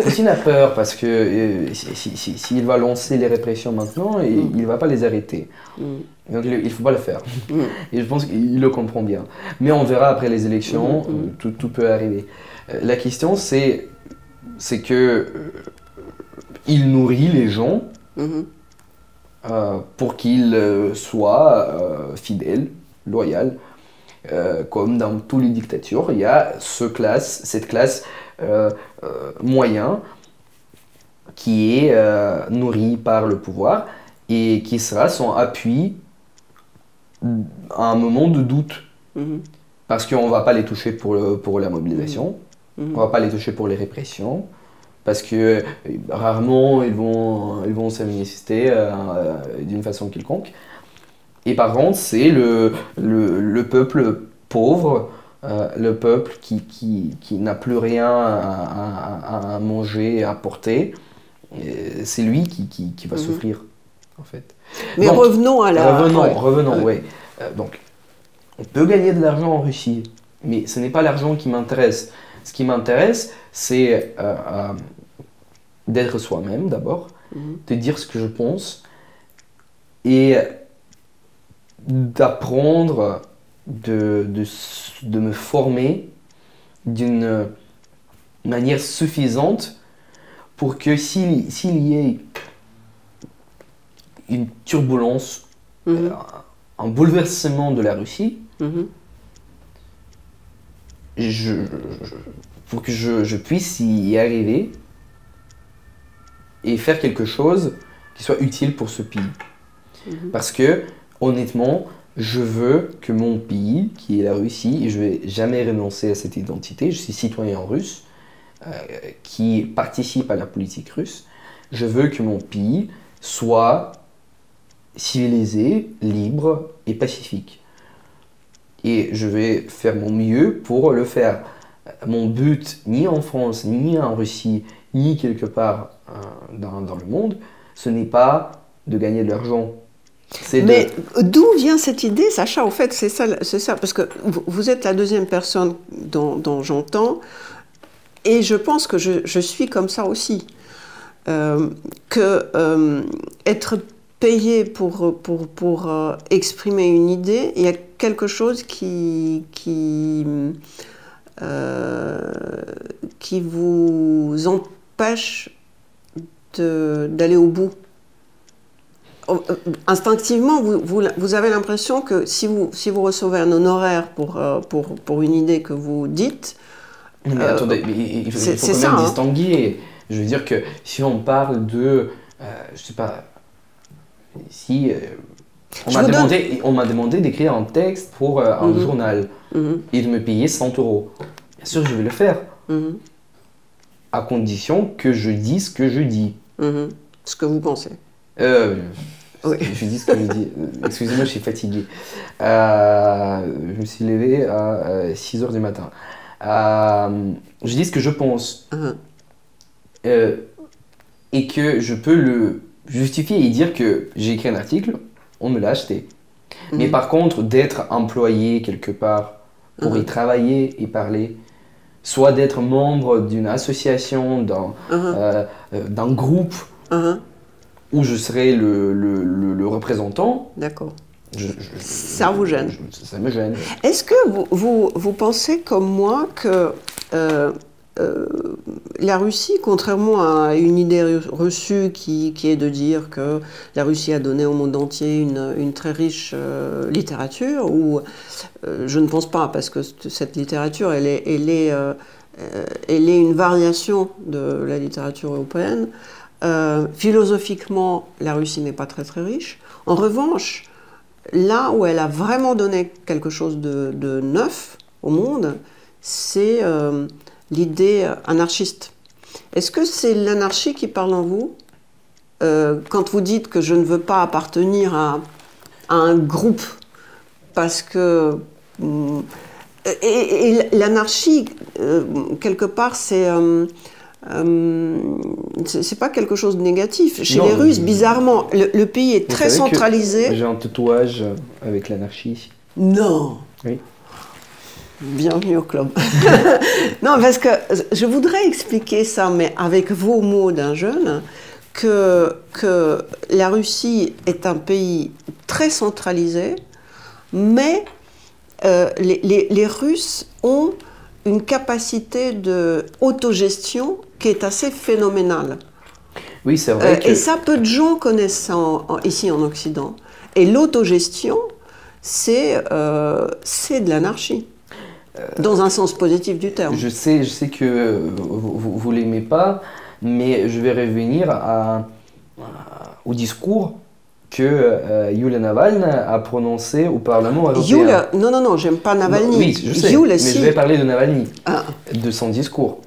Poutine a peur parce que s'il va lancer les répressions maintenant, il ne va pas les arrêter. Donc il ne faut pas le faire. Et je pense qu'il le comprend bien. Mais on verra après les élections, tout peut arriver. La question c'est que il nourrit les gens pour qu'ils soient fidèles, loyaux. Comme dans toutes les dictatures, il y a cette classe moyenne qui est nourrie par le pouvoir et qui sera son appui à un moment de doute. Parce qu'on ne va pas les toucher pour la mobilisation, on ne va pas les toucher pour les répressions, parce que rarement ils vont se manifester d'une façon quelconque. Et par contre, c'est le peuple pauvre, le peuple qui n'a plus rien à manger, à porter. C'est lui qui va souffrir, en fait. Mais donc, revenons à la... Revenons, oui. Donc, on peut gagner de l'argent en Russie, mais ce n'est pas l'argent qui m'intéresse. Ce qui m'intéresse, c'est d'être soi-même, d'abord, de dire ce que je pense, et d'apprendre, de me former d'une manière suffisante pour que s'il y ait une turbulence, un bouleversement de la Russie, pour que je puisse y arriver et faire quelque chose qui soit utile pour ce pays. Parce que honnêtement, je veux que mon pays, qui est la Russie, et je ne vais jamais renoncer à cette identité, je suis citoyen russe, qui participe à la politique russe, je veux que mon pays soit civilisé, libre et pacifique. Et je vais faire mon mieux pour le faire. Mon but, ni en France, ni en Russie, ni quelque part dans le monde, ce n'est pas de gagner de l'argent. Mais d'où vient cette idée, Sacha? En fait, c'est ça, parce que vous êtes la deuxième personne dont j'entends, et je pense que je suis comme ça aussi. Être payé pour exprimer une idée, il y a quelque chose qui vous empêche d'aller au bout. Instinctivement, vous avez l'impression que si vous recevez un honoraire pour une idée que vous dites... Mais attendez, il faut quand même distinguer. Je veux dire que si on parle de... je sais pas... Si On m'a demandé d'écrire un texte pour un journal et de me payer 100 euros. Bien sûr, je vais le faire. À condition que je dise ce que je dis. Ce que vous pensez. Oui. Je dis ce que je dis. Excusez-moi, je suis fatigué. Je me suis levé à 6 h du matin. Je dis ce que je pense. Et que je peux le justifier et dire que j'ai écrit un article, on me l'a acheté. Mais par contre, d'être employé quelque part pour y travailler et parler, soit d'être membre d'une association, d'un groupe où je serai le représentant. D'accord. Ça vous gêne? Ça me gêne. Est-ce que vous pensez comme moi que la Russie, contrairement à une idée reçue qui est de dire que la Russie a donné au monde entier une très riche littérature, ou je ne pense pas, parce que cette littérature, elle est une variation de la littérature européenne. Philosophiquement, la Russie n'est pas très très riche. En revanche, là où elle a vraiment donné quelque chose de neuf au monde, c'est l'idée anarchiste. Est-ce que c'est l'anarchie qui parle en vous? Quand vous dites que je ne veux pas appartenir à un groupe, parce que... Et l'anarchie, quelque part, c'est pas quelque chose de négatif. Chez les Russes, bizarrement, le pays est très centralisé. J'ai un tatouage avec l'anarchie. Non. Oui. Bienvenue au club. Non, parce que je voudrais expliquer ça, mais avec vos mots d'un jeune, que la Russie est un pays très centralisé, mais les Russes ont une capacité d'autogestion qui est assez phénoménale. Oui, c'est vrai. Et ça, peu de gens connaissent ça ici en Occident. Et l'autogestion, c'est de l'anarchie. Dans un sens positif du terme. Je sais que vous ne l'aimez pas, mais je vais revenir au discours que Yulia Navalny a prononcé au Parlement européen. Non, j'aime pas Navalny. Oui, je sais, mais je vais parler de Navalny, de son discours,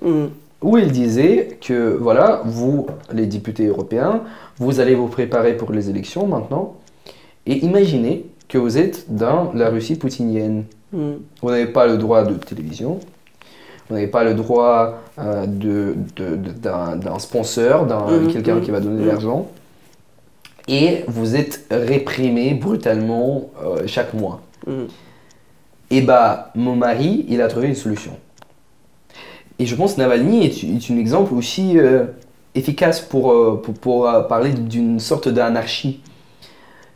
où il disait que, voilà, vous, les députés européens, vous allez vous préparer pour les élections maintenant, et imaginez que vous êtes dans la Russie poutinienne. Vous n'avez pas le droit de télévision, vous n'avez pas le droit d'un sponsor, quelqu'un qui va donner de l'argent, et vous êtes réprimé brutalement chaque mois. Et bah, mon mari, il a trouvé une solution. Et je pense que Navalny est un exemple aussi efficace pour parler d'une sorte d'anarchie.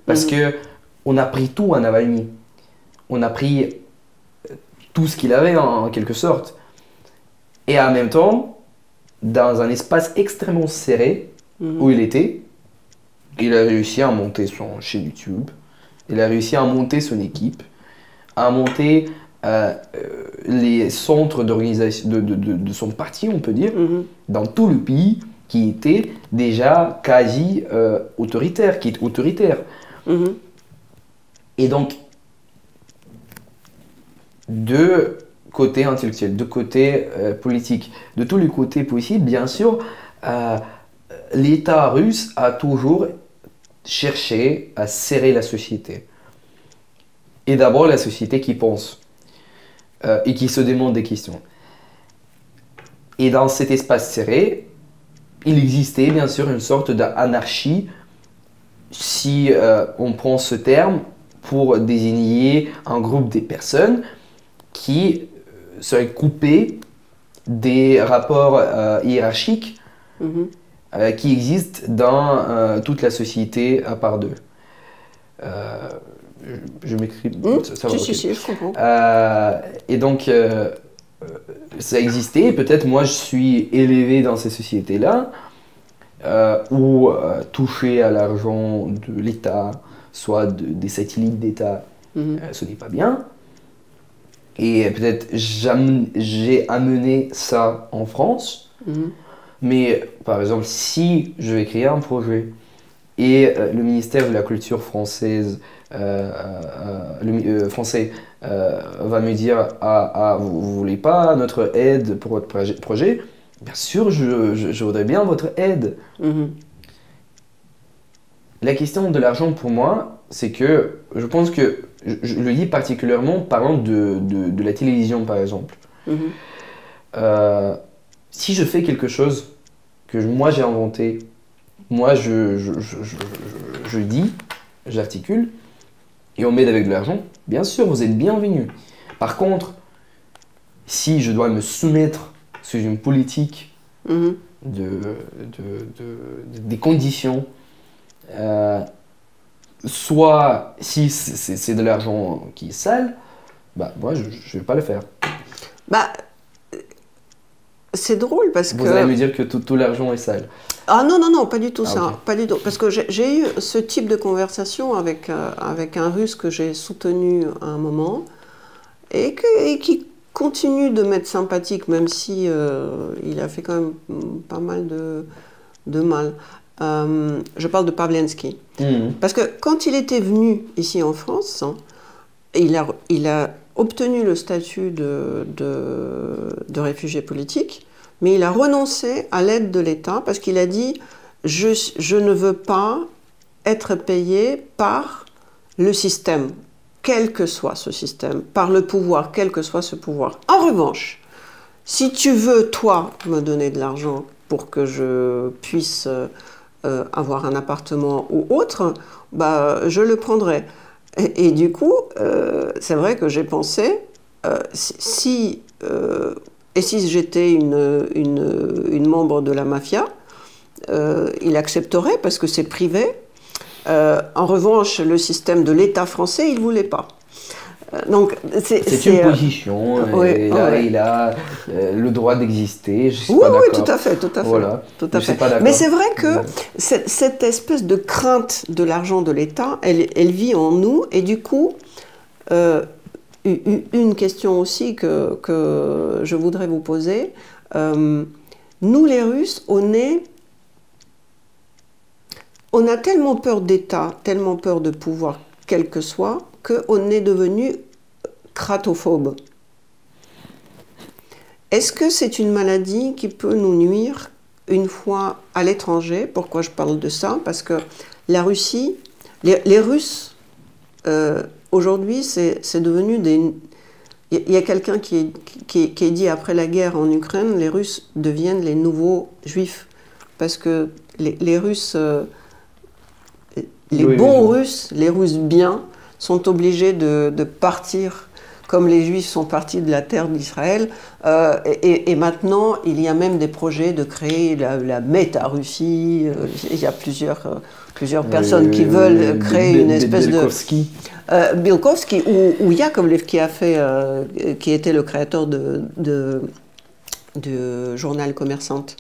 Parce que on a pris tout à Navalny. On a pris tout ce qu'il avait en quelque sorte. Et en même temps, dans un espace extrêmement serré où il était, il a réussi à monter son chaîne YouTube, il a réussi à monter son équipe, à monter les centres d'organisation de son parti, on peut dire, dans tout le pays qui était déjà quasi autoritaire, qui est autoritaire. Et donc, de côté intellectuel, de côté politique, de tous les côtés possibles, bien sûr, l'État russe a toujours cherché à serrer la société. Et d'abord la société qui pense et qui se demande des questions. Et dans cet espace serré, il existait bien sûr une sorte d'anarchie, si on prend ce terme, pour désigner un groupe de personnes qui seraient coupées des rapports hiérarchiques qui existent dans toute la société à part d'eux. Je m'écris. Ça va, si, je comprends. Et donc, ça existait. Peut-être moi, je suis élevé dans ces sociétés-là, où toucher à l'argent de l'État, soit des satellites d'État, ce n'est pas bien. Et peut-être j'ai amené ça en France. Mais par exemple, si je vais créer un projet et le ministère de la Culture français va me dire vous ne voulez pas notre aide pour votre projet? Bien sûr, je voudrais bien votre aide. La question de l'argent pour moi, c'est que je pense que, je le dis particulièrement parlant de la télévision par exemple. Si je fais quelque chose que moi j'ai inventé, moi je dis, j'articule, et on m'aide avec de l'argent, bien sûr, vous êtes bienvenus. Par contre, si je dois me soumettre sous une politique des conditions, soit si c'est de l'argent qui est sale, bah moi je vais pas le faire. Bah, c'est drôle parce Vous que... allez me dire que tout l'argent est sale. Ah non, non, non, pas du tout ça, Okay. pas du tout. Parce que j'ai eu ce type de conversation avec un Russe que j'ai soutenu à un moment et qui continue de m'être sympathique, même si il a fait quand même pas mal de mal. Je parle de Pawlenski. Parce que quand il était venu ici en France, hein, il a obtenu le statut de réfugié politique, mais il a renoncé à l'aide de l'État parce qu'il a dit « je ne veux pas être payé par le système, quel que soit ce système, par le pouvoir, quel que soit ce pouvoir. En revanche, si tu veux, toi, me donner de l'argent pour que je puisse avoir un appartement ou autre, bah, je le prendrai. » Et du coup, c'est vrai que j'ai pensé, si j'étais une membre de la mafia, il accepterait parce que c'est privé. En revanche, le système de l'État français, il ne voulait pas. Donc, c'est une position, et là, il a le droit d'exister. Je suis pas d'accord. Oui, tout à fait, tout à fait. Voilà. Tout à fait. Mais c'est vrai que cette espèce de crainte de l'argent de l'État, elle vit en nous, et du coup, une question aussi que je voudrais vous poser. Nous, les Russes, on a tellement peur d'État, tellement peur de pouvoir, quel que soit, qu'on est devenu cratophobe. Est-ce que c'est une maladie qui peut nous nuire une fois à l'étranger? Pourquoi je parle de ça? Parce que la Russie, les Russes, aujourd'hui, c'est devenu des... Il y a quelqu'un qui est dit après la guerre en Ukraine, les Russes deviennent les nouveaux Juifs. Parce que les Russes, Russes, les Russes bien, sont obligés de partir comme les Juifs sont partis de la terre d'Israël. Et maintenant, il y a même des projets de créer la méta-Russie. Il y a plusieurs personnes qui veulent créer une espèce de... Bilkovski, ou Yakovlev qui était le créateur de Journal Commerçante.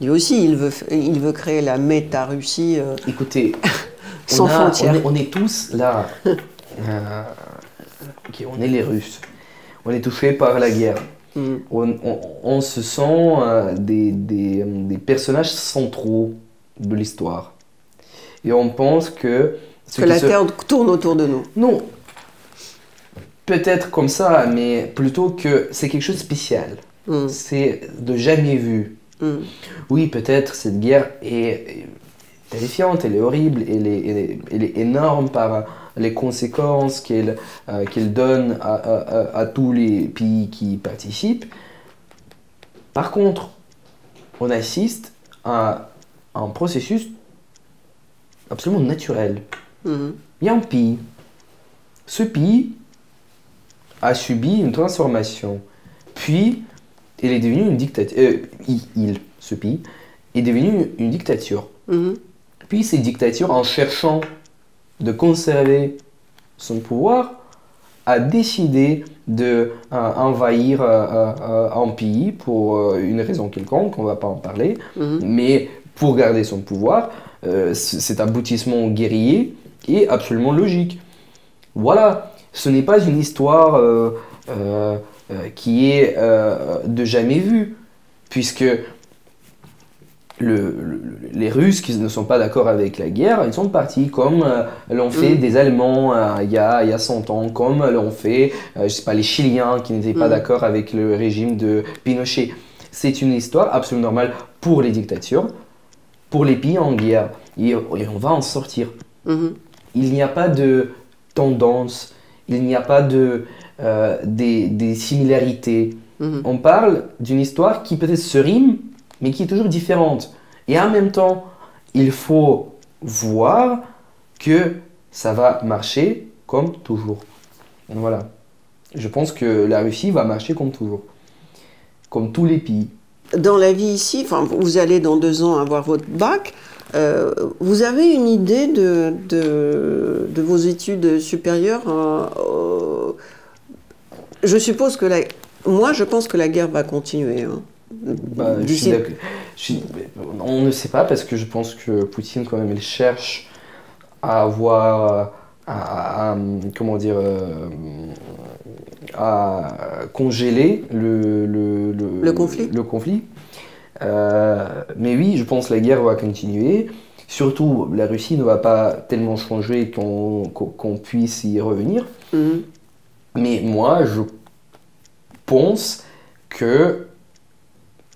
Lui aussi, il veut créer la méta-Russie. Écoutez, sans frontières. On est tous là. On est les Russes. On est touchés par la guerre. On se sent des personnages centraux de l'histoire. Et on pense que la Terre tourne autour de nous. Non. Peut-être comme ça, mais plutôt que c'est quelque chose de spécial. C'est de jamais vu. Oui, peut-être cette guerre est terrifiante, elle est horrible, elle est énorme par les conséquences qu'elle donne à tous les pays qui y participent. Par contre, on assiste à un processus absolument naturel. Il y a un pays. Ce pays a subi une transformation. Puis, il est devenu une dictature. Ce pays est devenu une dictature. Puis, cette dictature, en cherchant de conserver son pouvoir, a décidé d'envahir un pays pour une raison quelconque, on ne va pas en parler, mais pour garder son pouvoir. Cet aboutissement guerrier est absolument logique. Voilà, ce n'est pas une histoire qui est de jamais vue, puisque les Russes qui ne sont pas d'accord avec la guerre, ils sont partis comme l'ont fait des Allemands il y a 100 ans, comme l'ont fait je sais pas, les Chiliens qui n'étaient pas d'accord avec le régime de Pinochet. C'est une histoire absolument normale pour les dictatures, pour les pays en guerre. Et on va en sortir. Il n'y a pas de tendance, il n'y a pas des similarités. On parle d'une histoire qui peut-être se rime, mais qui est toujours différente. Et en même temps, il faut voir que ça va marcher comme toujours. Voilà. Je pense que la Russie va marcher comme toujours. Comme tous les pays. Dans la vie ici, enfin, vous allez dans 2 ans avoir votre bac. Vous avez une idée de vos études supérieures Je suppose que moi, je pense que la guerre va continuer. Hein. Bah, on ne sait pas parce que je pense que Poutine, quand même, il cherche à avoir, comment dire, à congeler le conflit. Le conflit. Mais oui, je pense que la guerre va continuer. Surtout, la Russie ne va pas tellement changer qu'on puisse y revenir. Mais moi, je pense que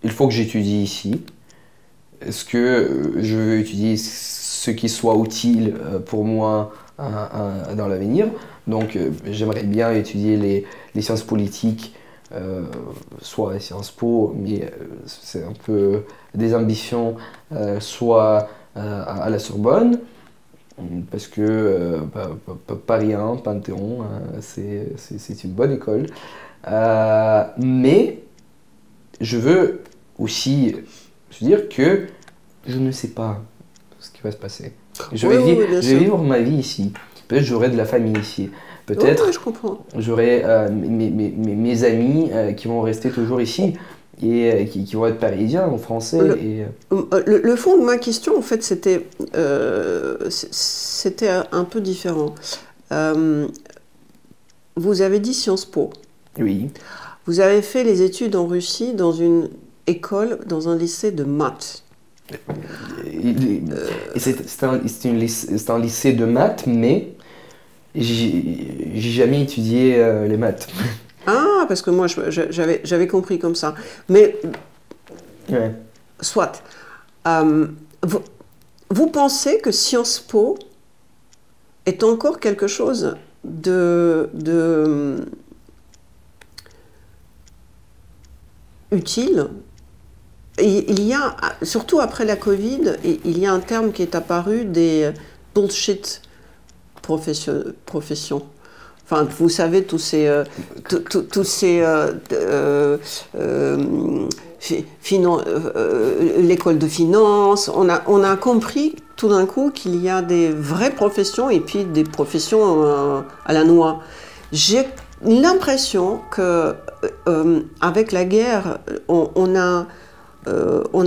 il faut que j'étudie ici. Est-ce que je veux étudier ce qui soit utile pour moi dans l'avenir? Donc, j'aimerais bien étudier les sciences politiques, soit à Sciences Po, mais c'est un peu des ambitions, soit à la Sorbonne, parce que Paris 1, Panthéon, c'est une bonne école. Mais je veux aussi se dire que je ne sais pas ce qui va se passer. Je vais vivre ma vie ici. Peut-être j'aurai de la famille ici. Peut-être j'aurai mes amis qui vont rester toujours ici et qui vont être parisiens ou français. Le fond de ma question, en fait, c'était un peu différent. Vous avez dit Sciences Po. Oui. Vous avez fait les études en Russie dans une école, dans un lycée de maths. C'est un lycée de maths, mais j'ai jamais étudié les maths. Ah, parce que moi, j'avais compris comme ça. Mais, ouais. Soit. Vous pensez que Sciences Po est encore quelque chose utile? Il y a, surtout après la Covid, il y a un terme qui est apparu, des bullshit professions. Enfin, vous savez, tous ces l'école de finance, on a compris tout d'un coup qu'il y a des vraies professions et puis des professions à la noix. J'ai l'impression que avec la guerre, on a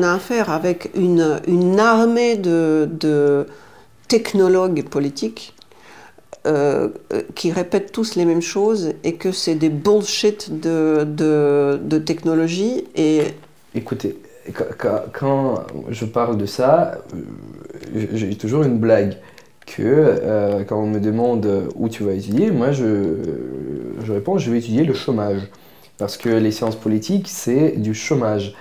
affaire avec une armée de technologues politiques qui répètent tous les mêmes choses et que c'est des bullshit de technologie. Écoutez, quand je parle de ça, j'ai toujours une blague que quand on me demande où tu vas étudier, moi je réponds je vais étudier le chômage. Parce que les sciences politiques, c'est du chômage.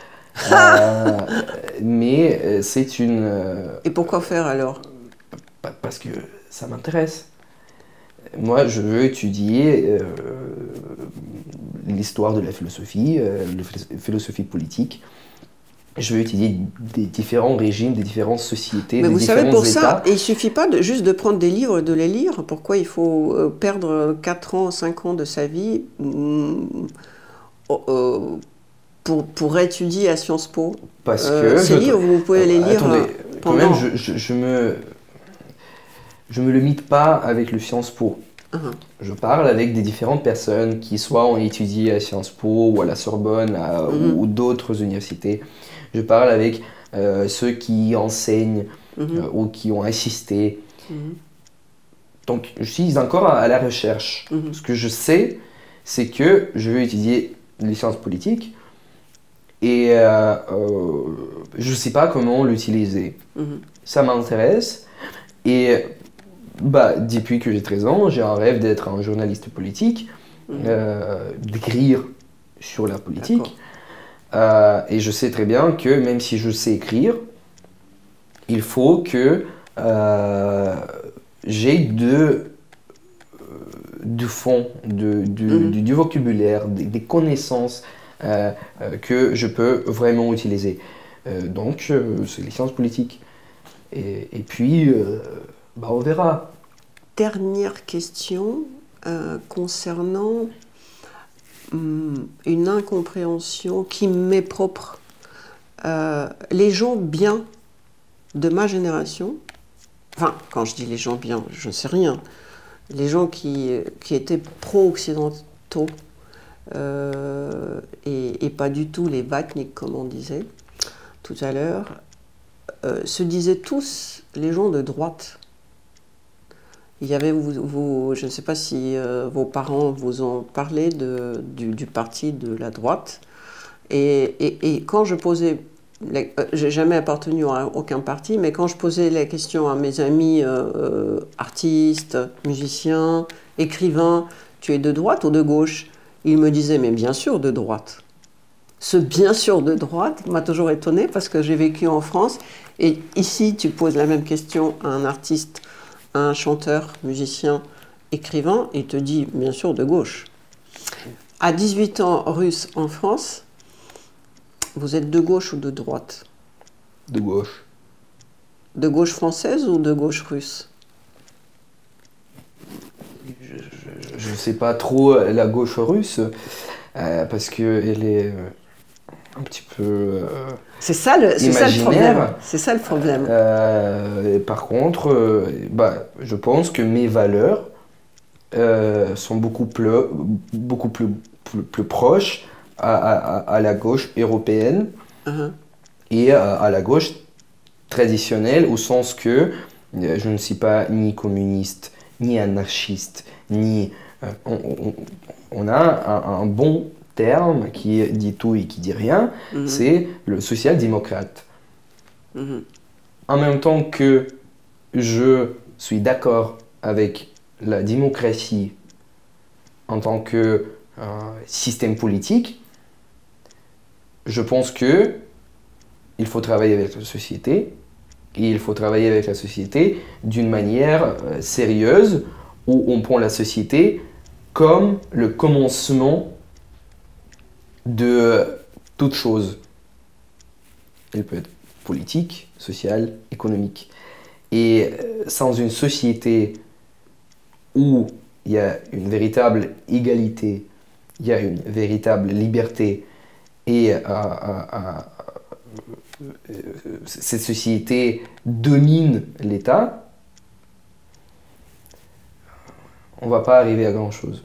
Mais c'est une... Et pourquoi faire alors? Parce que ça m'intéresse. Moi, je veux étudier l'histoire de la philosophie politique. Je veux étudier des différents régimes, des différentes sociétés, mais des différents États. Mais vous savez, pour ça, il ne suffit pas juste de prendre des livres et de les lire. Pourquoi il faut perdre 4 ans, 5 ans de sa vie pour étudier à Sciences Po? Parce que ces livres, vous pouvez les lire quand même, je me limite pas avec le Sciences Po. Je parle avec des différentes personnes qui soit ont étudié à Sciences Po ou à la Sorbonne ou d'autres universités. Je parle avec ceux qui enseignent ou qui ont assisté. Donc je suis encore à la recherche. Ce que je sais, c'est que je veux étudier les sciences politiques et je ne sais pas comment l'utiliser. Ça m'intéresse et depuis que j'ai 13 ans, j'ai un rêve d'être un journaliste politique, d'écrire sur la politique. Et je sais très bien que même si je sais écrire, il faut que j'ai du fond, du vocabulaire, des connaissances que je peux vraiment utiliser. Donc, c'est les sciences politiques. Et puis, on verra. Dernière question concernant une incompréhension qui m'est propre. Les gens bien de ma génération, enfin, quand je dis les gens bien, je ne sais rien, les gens qui étaient pro-occidentaux et pas du tout les vatniks, comme on disait tout à l'heure, se disaient tous les gens de droite. Il y avait, je ne sais pas si vos parents vous ont parlé du parti de la droite. Et quand je posais, j'ai jamais appartenu à aucun parti, mais quand je posais les questions à mes amis artistes, musiciens, écrivains, tu es de droite ou de gauche? Ils me disaient, mais bien sûr de droite. Ce bien sûr de droite m'a toujours étonnée parce que j'ai vécu en France. Et ici, tu poses la même question à un artiste, un chanteur, musicien, écrivain, il te dit bien sûr de gauche. À 18 ans russe en France, vous êtes de gauche ou de droite? De gauche. De gauche française ou de gauche russe? Je ne sais pas trop la gauche russe, parce qu'elle est un petit peu c'est ça le problème. C'est ça le problème. Par contre, je pense que mes valeurs sont beaucoup plus proches à la gauche européenne et à la gauche traditionnelle, au sens que je ne suis pas ni communiste, ni anarchiste, ni... on a un bon terme qui dit tout et qui dit rien, c'est le social-démocrate. En même temps que je suis d'accord avec la démocratie en tant que système politique, je pense que il faut travailler avec la société, et il faut travailler avec la société d'une manière sérieuse, où on prend la société comme le commencement de toute chose. Elle peut être politique, sociale, économique. Et sans une société où il y a une véritable égalité, il y a une véritable liberté, et cette société domine l'État, on ne va pas arriver à grand-chose.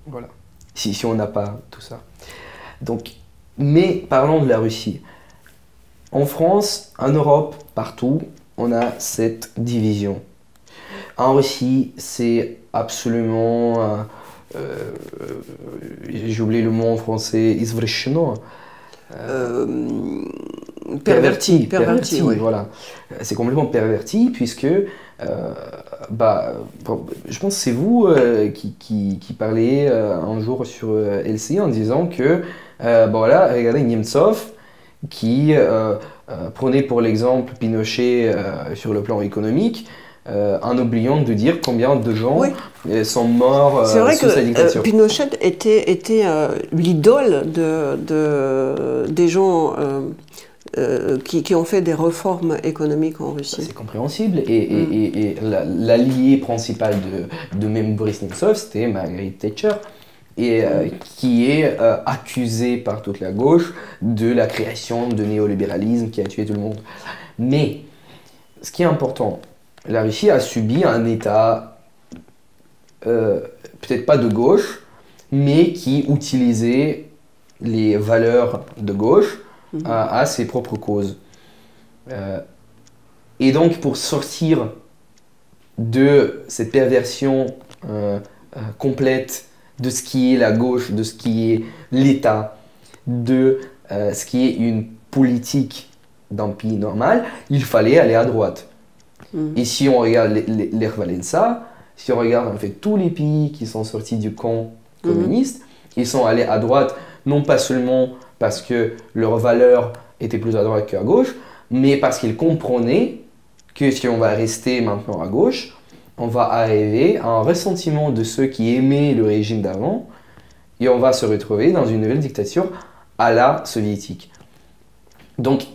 Voilà. Si on n'a pas tout ça. Donc, mais parlons de la Russie. En France, en Europe, partout, on a cette division. En Russie, c'est absolument... j'ai oublié le mot en français, извращено. Perverti, oui. Voilà. C'est complètement perverti puisque je pense que c'est vous qui parlez un jour sur LCI en disant que voilà, regardez Nemtsov qui prenait pour l'exemple Pinochet sur le plan économique, en oubliant de dire combien de gens sont morts c'est vrai sous sa dictature. Que Pinochet était l'idole des gens qui ont fait des réformes économiques en Russie. C'est compréhensible. Et l'allié principal de même Boris Nemtsov, c'était Margaret Thatcher, qui est accusée par toute la gauche de la création de néolibéralisme qui a tué tout le monde. Mais ce qui est important, la Russie a subi un État, peut-être pas de gauche, mais qui utilisait les valeurs de gauche à ses propres causes. Et donc, pour sortir de cette perversion complète de ce qui est la gauche, de ce qui est l'État, de ce qui est une politique d'un pays normal, il fallait aller à droite. Et si on regarde les Valença, si on regarde en fait tous les pays qui sont sortis du camp communiste, ils sont allés à droite, non pas seulement parce que leurs valeurs étaient plus à droite qu'à gauche, mais parce qu'ils comprenaient que si on va rester maintenant à gauche, on va arriver à un ressentiment de ceux qui aimaient le régime d'avant et on va se retrouver dans une nouvelle dictature à la soviétique. Donc,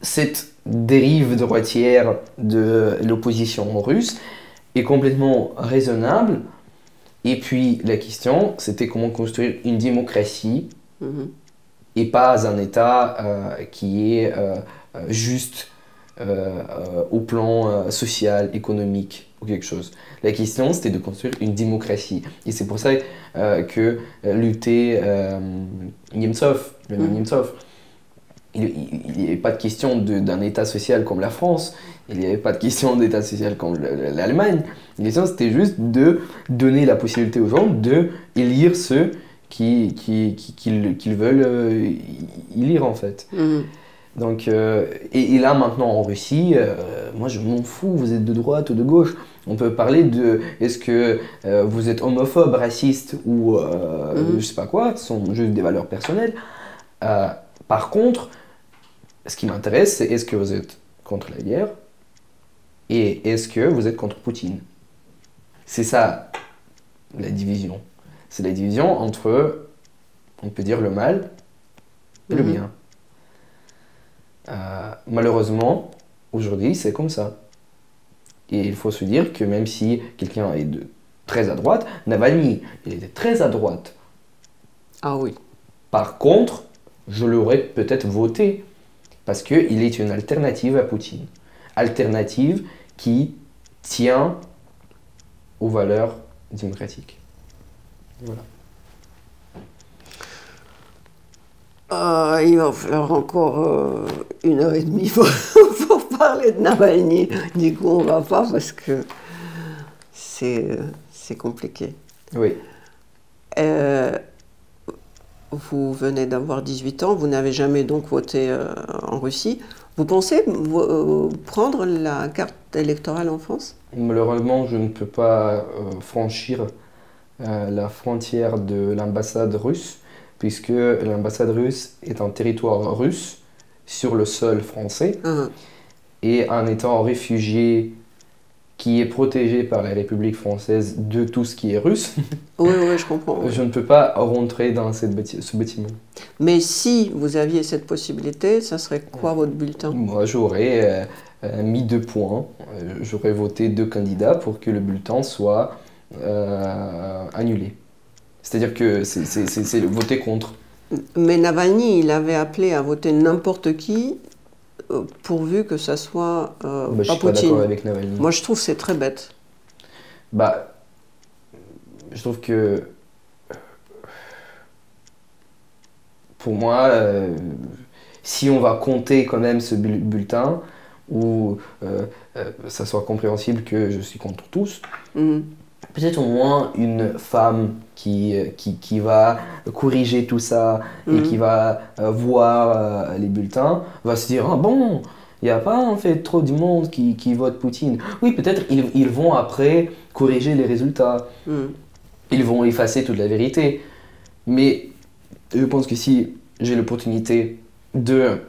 cette dérive droitière de l'opposition russe est complètement raisonnable. Et puis, la question, c'était comment construire une démocratie et pas un État qui est juste au plan social, économique ou quelque chose. La question, c'était de construire une démocratie. Et c'est pour ça que luttait Nemtsov, le nom Nemtsov. Il n'y avait pas de question d'un État social comme la France, il n'y avait pas de question d'État social comme l'Allemagne. La question, c'était juste de donner la possibilité aux gens d'élire ceux qu'ils veulent élire, en fait. Donc, et là, maintenant, en Russie, moi, je m'en fous, vous êtes de droite ou de gauche. On peut parler de, est-ce que vous êtes homophobe, raciste ou je sais pas quoi, ce sont juste des valeurs personnelles. Par contre, ce qui m'intéresse, c'est est-ce que vous êtes contre la guerre et est-ce que vous êtes contre Poutine. C'est ça, la division. C'est la division entre, on peut dire, le mal et le bien. Malheureusement, aujourd'hui, c'est comme ça. Et il faut se dire que même si quelqu'un est très à droite, Navalny, il était très à droite. Ah oui. Par contre, je l'aurais peut-être voté parce qu'il est une alternative à Poutine. Alternative qui tient aux valeurs démocratiques. Voilà. Il va falloir encore 1h30 pour parler de Navalny. Du coup, on ne va pas parce que c'est compliqué. Oui. Vous venez d'avoir 18 ans, vous n'avez jamais donc voté en Russie. Vous pensez prendre la carte électorale en France? Malheureusement, je ne peux pas franchir la frontière de l'ambassade russe, puisque l'ambassade russe est un territoire russe sur le sol français. Et en étant réfugié qui est protégé par la République française de tout ce qui est russe, oui, je comprends. Je ne peux pas rentrer dans ce bâtiment. Mais si vous aviez cette possibilité, ça serait quoi votre bulletin? Moi, j'aurais mis 2 points. J'aurais voté 2 candidats pour que le bulletin soit annulé. C'est-à-dire que c'est voter contre. Mais Navalny, il avait appelé à voter n'importe qui, pourvu que ça soit je pas suis pas Poutine. d'accord avec Navalny. Moi, je trouve que c'est très bête. Je trouve que pour moi, si on va compter quand même ce bulletin, où ça soit compréhensible que je suis contre tous, peut-être au moins une femme qui va corriger tout ça et qui va voir les bulletins, va se dire « Ah bon, il n'y a pas en fait trop du monde qui vote Poutine. » Oui, peut-être ils vont après corriger les résultats. Ils vont effacer toute la vérité. Mais je pense que si j'ai l'opportunité de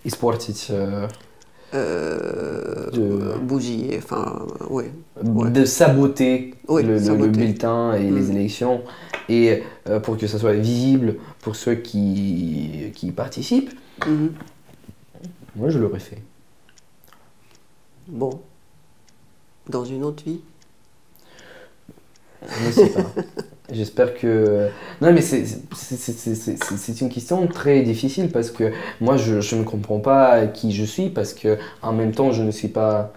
испортить, bousiller, enfin, oui. De saboter, saboter. Le bulletin et les élections, et pour que ça soit visible pour ceux qui participent, moi je l'aurais fait. Bon. Dans une autre vie? Je ne sais pas. J'espère que... Non, mais c'est une question très difficile parce que moi, je ne comprends pas qui je suis parce que en même temps, je ne suis pas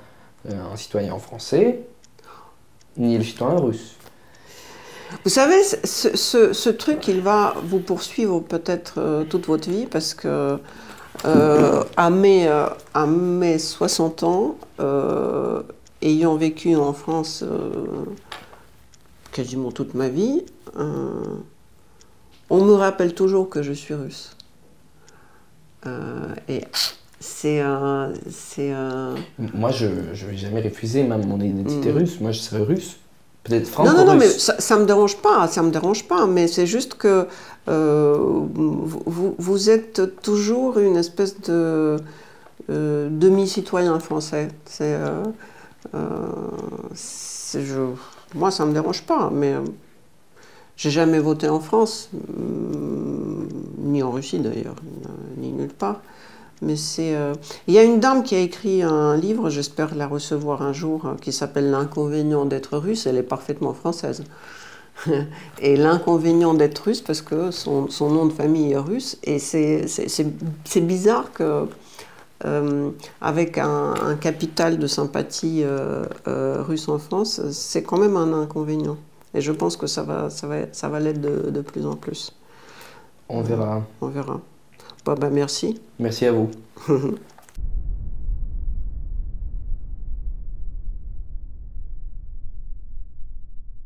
un citoyen français ni le citoyen russe. Vous savez, ce truc, il va vous poursuivre peut-être toute votre vie parce que à mes 60 ans, ayant vécu en France quasiment toute ma vie, On me rappelle toujours que je suis russe. Et c'est Moi, je vais jamais refuser même mon identité russe. Moi, je serais russe. Peut-être non, franco-russe. mais ça me dérange pas, mais c'est juste que vous êtes toujours une espèce de demi-citoyen français. Moi, ça me dérange pas, mais j'ai jamais voté en France, ni en Russie d'ailleurs, ni nulle part. Mais il y a une dame qui a écrit un livre, j'espère la recevoir un jour, qui s'appelle L'inconvénient d'être russe. Elle est parfaitement française. Et l'inconvénient d'être russe, parce que son nom de famille est russe, et c'est bizarre que avec un capital de sympathie russe en France, c'est quand même un inconvénient. Et je pense que ça va l'être de plus en plus. On verra. On verra. Bon, ben merci. Merci à vous.